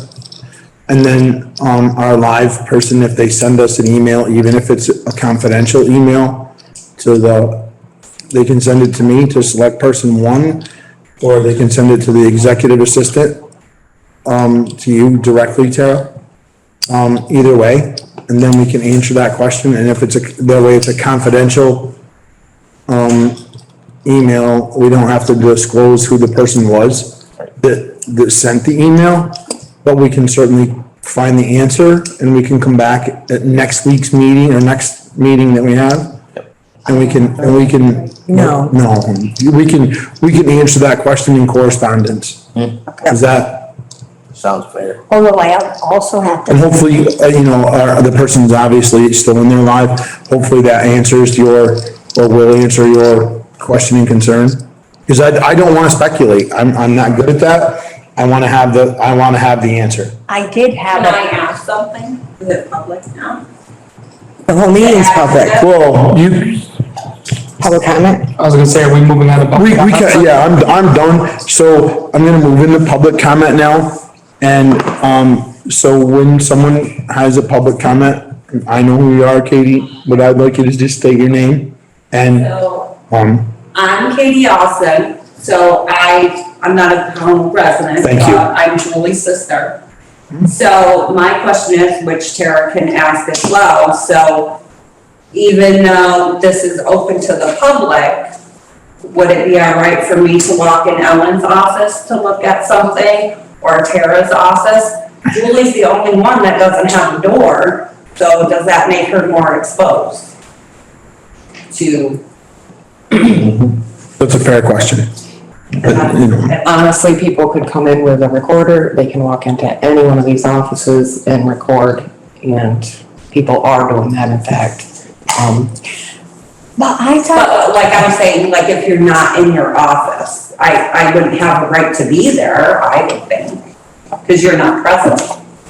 And then, our live person, if they send us an email, even if it's a confidential email, they can send it to me, to select person 1, or they can send it to the executive assistant, to you directly, Tara. Either way, and then we can answer that question, and if it's that way it's a confidential, email, we don't have to disclose who the person was that sent the email, but we can certainly find the answer, and we can come back at next week's meeting, or next meeting that we have. And we can. No. No, we can answer that question in correspondence. Is that, sounds fair. Although I also have And to, hopefully, the person's obviously still in their life. Hopefully that answers or will answer your question and concern. Because I don't want to speculate. I'm not good at that. I want to have the answer. I did have Can I a, ask something? Is it public now? The whole meeting's public. Well, Public comment? I was gonna say, are we moving on to? we can, yeah, I'm done. So I'm gonna move into public comment now. And, so when someone has a public comment, I know who you are, Katie, but I'd like you to just state your name and, So, I'm Katie Austin, so I'm not a Pownal resident. Thank you. I'm Julie's sister. So my question is, which Tara can ask as well, so even though this is open to the public, would it be all right for me to walk in Ellen's office to look at something, or Tara's office? Julie's the only one that doesn't have a door, so does that make her more exposed to? that's a fair question. Honestly, people could come in with a recorder, they can walk into any one of these offices and record, and people are doing that in fact. but I thought, But like I'm saying, like if you're not in your office, I wouldn't have the right to be there, I would think, because you're not present,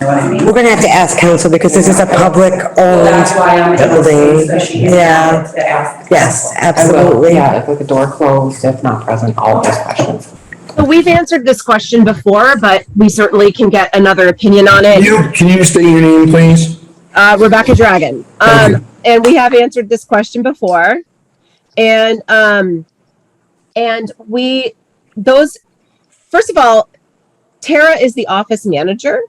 you know what I mean? We're gonna have to ask council because this is a Well, that's public-owned why I'm in the building. space that she is Yeah, to ask. yes, I will, absolutely. yeah, with the door closed, if not present, all of those questions. So we've answered this question before, but we certainly can get another opinion on it. Can you state your name, please? Rebecca Dragon. Thank you. And we have answered this question before. And first of all, Tara is the office manager.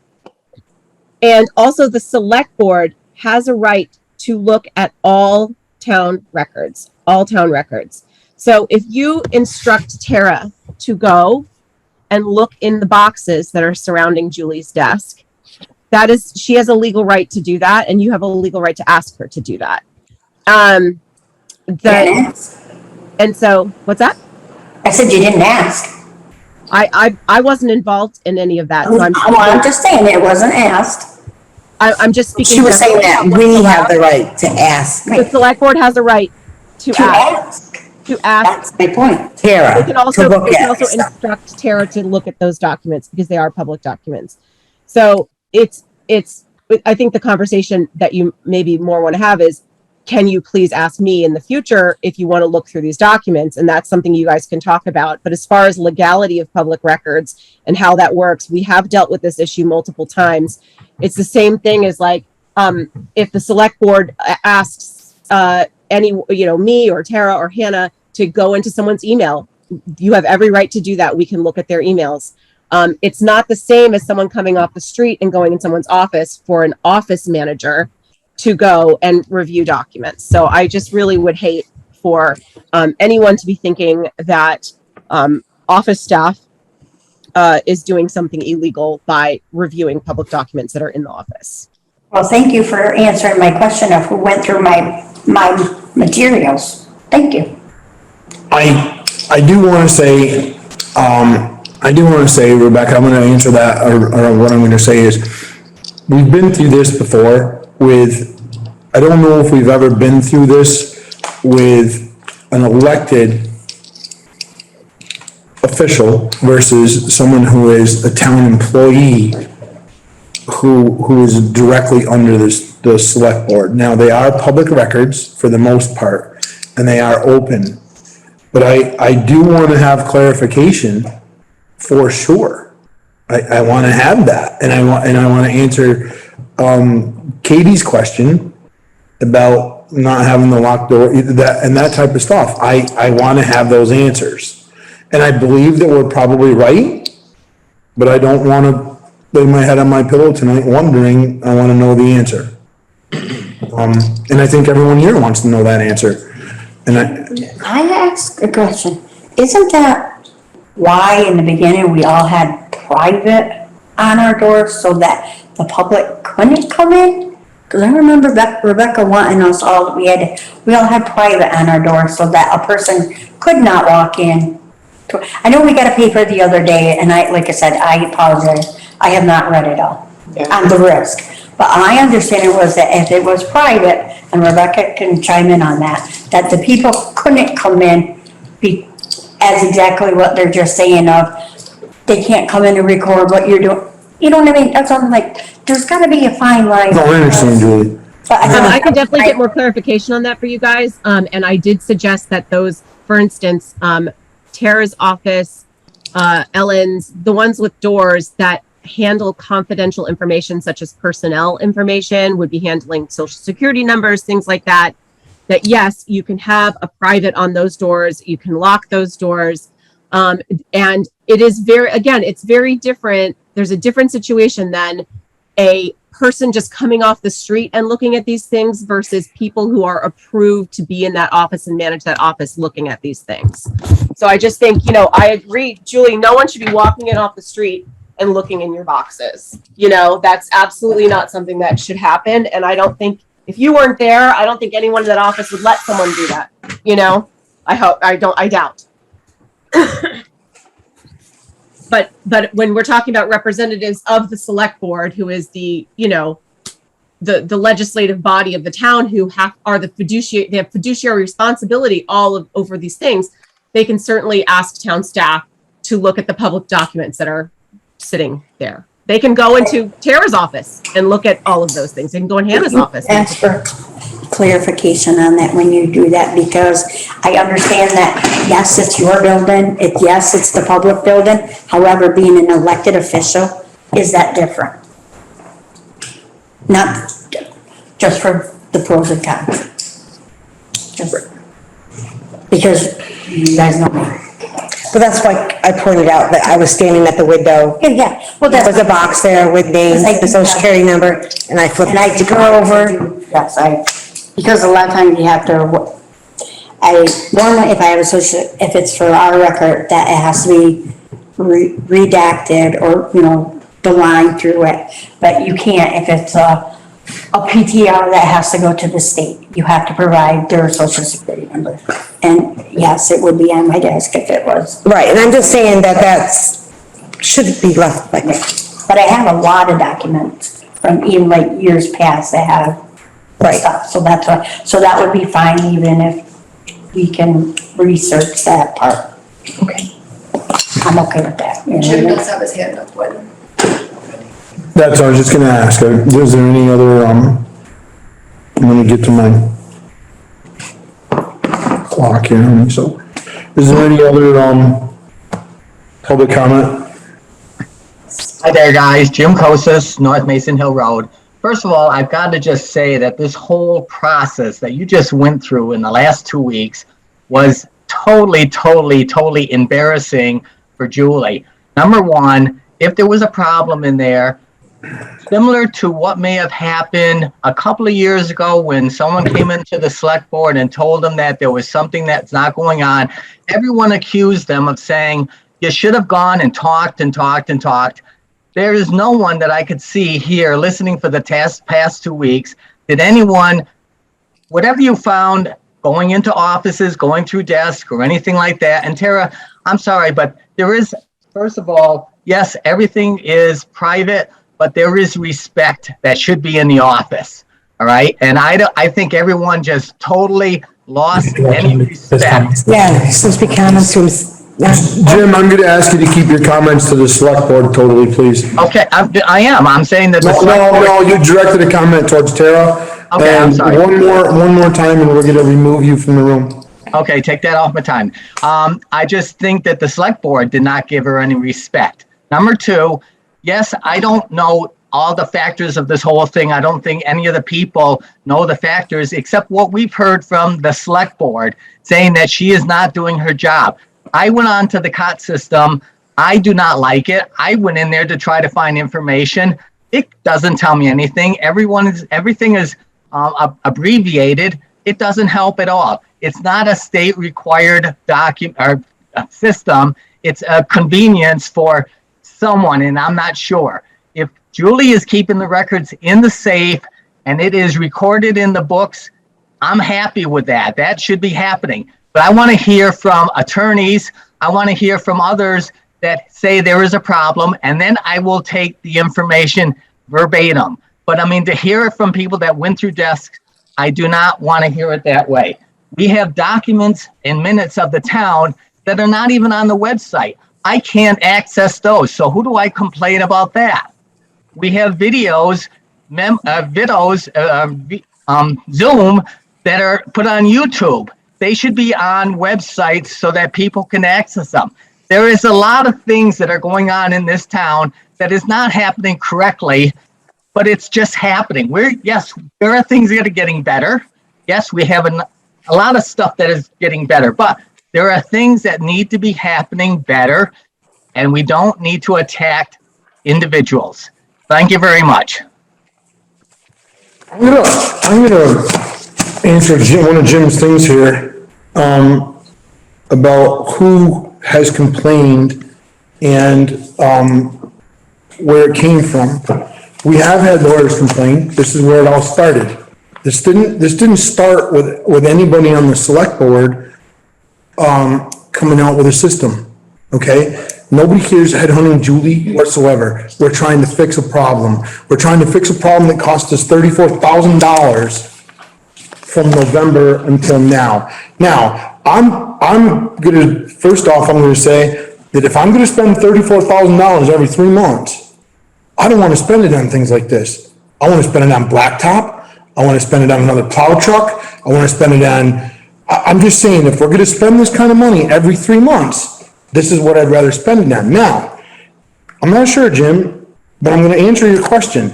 And also the select board has a right to look at all town records. So if you instruct Tara to go and look in the boxes that are surrounding Julie's desk, she has a legal right to do that, and you have a legal right to ask her to do that. And so, what's that? I said you didn't ask. I wasn't involved in any of that. So I'm just saying it wasn't asked. I'm just speaking. She was saying that we have the right to ask The select board has a right to ask. That's my point. Tara They can also to look at stuff. instruct Tara to look at those documents because they are public documents. So I think the conversation that you maybe more want to have is, can you please ask me in the future if you want to look through these documents? And that's something you guys can talk about. But as far as legality of public records and how that works, we have dealt with this issue multiple times. It's the same thing as like, if the select board asks me or Tara or Hannah to go into someone's email, you have every right to do that. We can look at their emails. It's not the same as someone coming off the street and going in someone's office for an office manager to go and review documents. So I just really would hate for anyone to be thinking that office staff is doing something illegal by reviewing public documents that are in the office. Well, thank you for answering my question of who went through my materials. Thank you. I do want to say, Rebecca, I'm going to answer that, or what I'm going to say is, we've been through this before I don't know if we've ever been through this with an elected official versus someone who is a town employee who is directly under the select board. Now, they are public records for the most part, and they are open. But I do want to have clarification for sure. I want to have that, and I want to answer, Katie's question about not having the locked door, that type of stuff. I want to have those answers. And I believe that we're probably right, but I don't want to lay my head on my pillow tonight wondering. I want to know the answer. And I think everyone here wants to know that answer. And I asked a question. Isn't that why in the beginning we all had private on our doors so that the public couldn't come in? Because I remember Rebecca wanting us all, we all had private on our doors so that a person could not walk in. I know we got a paper the other day, and like I said, I apologize. I have not read it all on the risk. But my understanding was that if it was private, and Rebecca can chime in on that the people couldn't come in as exactly what they're just saying of, they can't come in and record what you're doing. You know what I mean? That's what I'm like, there's gotta be a fine line. No, I understand, Julie. But I can definitely get more clarification on that for you guys. And I did suggest that those, for instance, Tara's office, Ellen's, the ones with doors that handle confidential information such as personnel information, would be handling social security numbers, things like that. That yes, you can have a private on those doors, you can lock those doors. And it is it's very different. There's a different situation than a person just coming off the street and looking at these things versus people who are approved to be in that office and manage that office looking at these things. So I just think, I agree, Julie, no one should be walking in off the street and looking in your boxes. That's absolutely not something that should happen. And I don't think, if you weren't there, I don't think anyone in that office would let someone do that. I doubt. But when we're talking about representatives of the select board, who is the legislative body of the town, who are the fiduciary, they have fiduciary responsibility over these things, they can certainly ask town staff to look at the public documents that are sitting there. They can go into Tara's office and look at all of those things. They can go in Hannah's office. Ask for clarification on that when you do that, because I understand that, yes, it's your building, yes, it's the public building. However, being an elected official, is that different? Not just for the pros and cons. Because you guys know me. But that's why I pointed out that I was standing at the window. Yeah, well, There was a box there with names, the social security number, and I flipped. and I to go over. Yes, because a lot of times you have to, normally if I have if it's for our record, that it has to be redacted or, the line through it. But you can't if it's a PTR that has to go to the state. You have to provide their social security number. And yes, it would be on my desk if it was. Right, and I'm just saying that shouldn't be left like that. But I have a lot of documents from even like years past that have stuff. So that's why, so that would be fine even if we can research that part. Okay. I'm okay with that. Jim does have his hand up, what? That's what I was just gonna ask. Is there any other, I'm gonna get to my clock here, so. Is there any other, public comment? Hi there, guys. Jim Kosis, North Mason Hill Road. First of all, I've got to just say that this whole process that you just went through in the last 2 weeks was totally embarrassing for Julie. Number one, if there was a problem in there, similar to what may have happened a couple of years ago when someone came into the select board and told them that there was something that's not going on, everyone accused them of saying, you should have gone and talked. There is no one that I could see here listening for the past 2 weeks. Did anyone, whatever you found, going into offices, going through desks or anything like that, and Tara, I'm sorry, but there is, first of all, yes, everything is private, but there is respect that should be in the office, all right? And I think everyone just totally lost any respect. Yeah, supposed to be comments to him. Jim, I'm gonna ask you to keep your comments to the select board totally, please. Okay, I am. I'm saying that. No, you directed a comment towards Tara. Okay, I'm sorry. One more time and we're gonna remove you from the room. Okay, take that off my time. I just think that the select board did not give her any respect. Number two, yes, I don't know all the factors of this whole thing. I don't think any of the people know the factors except what we've heard from the select board saying that she is not doing her job. I went on to the COT system. I do not like it. I went in there to try to find information. It doesn't tell me anything. Everything is abbreviated. It doesn't help at all. It's not a state required document or system. It's a convenience for someone, and I'm not sure. If Julie is keeping the records in the safe and it is recorded in the books, I'm happy with that. That should be happening. But I want to hear from attorneys. I want to hear from others that say there is a problem, and then I will take the information verbatim. But I mean, to hear it from people that went through desks, I do not want to hear it that way. We have documents and minutes of the town that are not even on the website. I can't access those. So who do I complain about that? We have videos, Zoom that are put on YouTube. They should be on websites so that people can access them. There is a lot of things that are going on in this town that is not happening correctly, but it's just happening. Yes, there are things that are getting better. Yes, we have a lot of stuff that is getting better, but there are things that need to be happening better, and we don't need to attack individuals. Thank you very much. I'm gonna answer one of Jim's things here, about who has complained and, where it came from. We have had lawyers complain. This is where it all started. This didn't start with anybody on the select board, coming out with a system, okay? Nobody here is headhunting Julie whatsoever. We're trying to fix a problem. We're trying to fix a problem that cost us $34,000 from November until now. Now, first off, I'm gonna say that if I'm gonna spend $34,000 every 3 months, I don't wanna spend it on things like this. I wanna spend it on blacktop. I wanna spend it on another plow truck. I wanna spend it on, I'm just saying, if we're gonna spend this kind of money every 3 months, this is what I'd rather spend it on. Now, I'm not sure, Jim, but I'm gonna answer your question.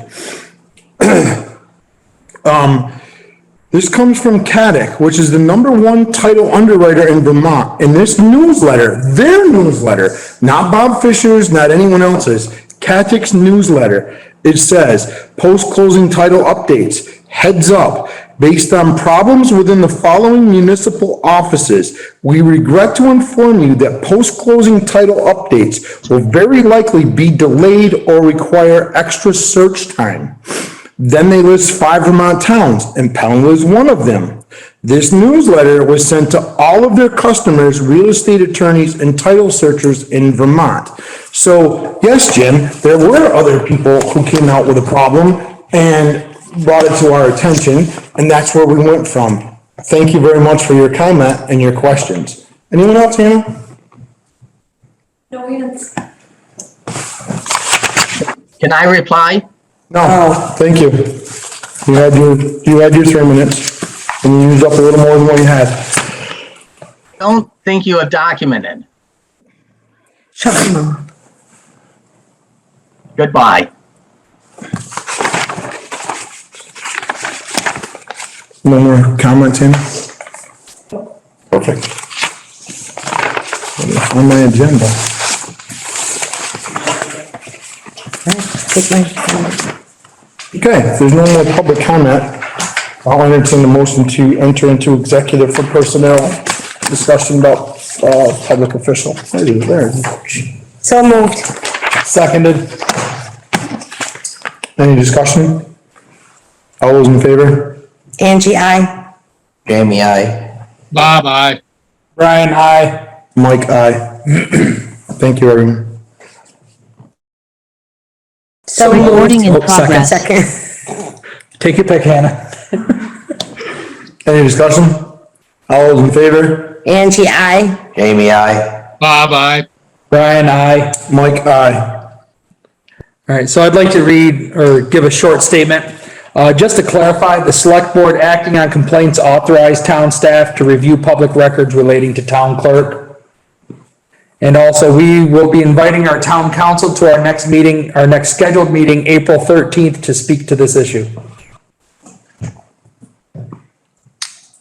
This comes from Caddick, which is the #1 title underwriter in Vermont. In this newsletter, their newsletter, not Bob Fisher's, not anyone else's, Caddick's newsletter, it says, post-closing title updates, heads up, based on problems within the following municipal offices, we regret to inform you that post-closing title updates will very likely be delayed or require extra search time. Then they list 5 Vermont towns, and Pownal is one of them. This newsletter was sent to all of their customers, real estate attorneys, and title searchers in Vermont. So, yes, Jim, there were other people who came out with a problem and brought it to our attention, and that's where we went from. Thank you very much for your comment and your questions. Anyone else, Hannah? No hands. Can I reply? No, thank you. You had your 3 minutes, and you used up a little more than what you had. Don't think you have documented. Shut up, Mama. Goodbye. No more comments, Hannah? Perfect. On my agenda. Take my, Okay, if there's no more public comment, I'll entertain the motion to enter into executive for personnel discussion about, public official. There it is, there it is. so moved. Seconded. Any discussion? All those in favor? Angie, I. Jamie, I. Bob, aye. Brian, aye. Mike, aye. Thank you, everyone. So Recording in progress. Second. Take your pick, Hannah. Any discussion? All those in favor? Angie, I. Jamie, I. Bob, aye. Brian, aye. Mike, aye. All right, so I'd like to read or give a short statement. Just to clarify, the select board acting on complaints authorized town staff to review public records relating to town clerk. And also, we will be inviting our town council to our next meeting, our next scheduled meeting, April 13th, to speak to this issue.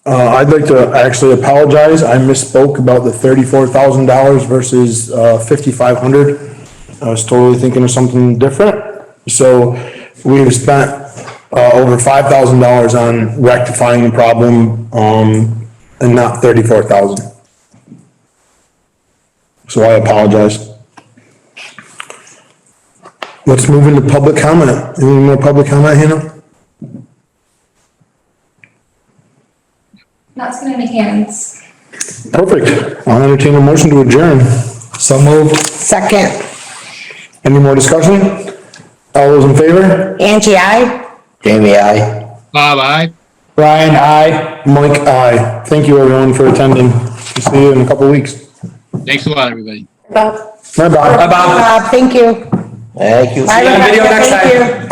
I'd like to actually apologize. I misspoke about the $34,000 versus, 5,500. I was totally thinking of something different. So we've spent, over $5,000 on rectifying the problem, and not 34,000. So I apologize. Let's move into public comment. Any more public comment, Hannah? Not seeing any hands. Perfect. I'll entertain a motion to adjourn. So moved. Second. Any more discussion? All those in favor? Angie, I. Jamie, I. Bob, aye. Brian, I. Mike, aye. Thank you everyone for attending. See you in a couple weeks. Thanks a lot, everybody. Bob. Bye, Bob. Bye, Bob. Thank you. Thank you. Bye, on video Rebecca. next Thank time. you.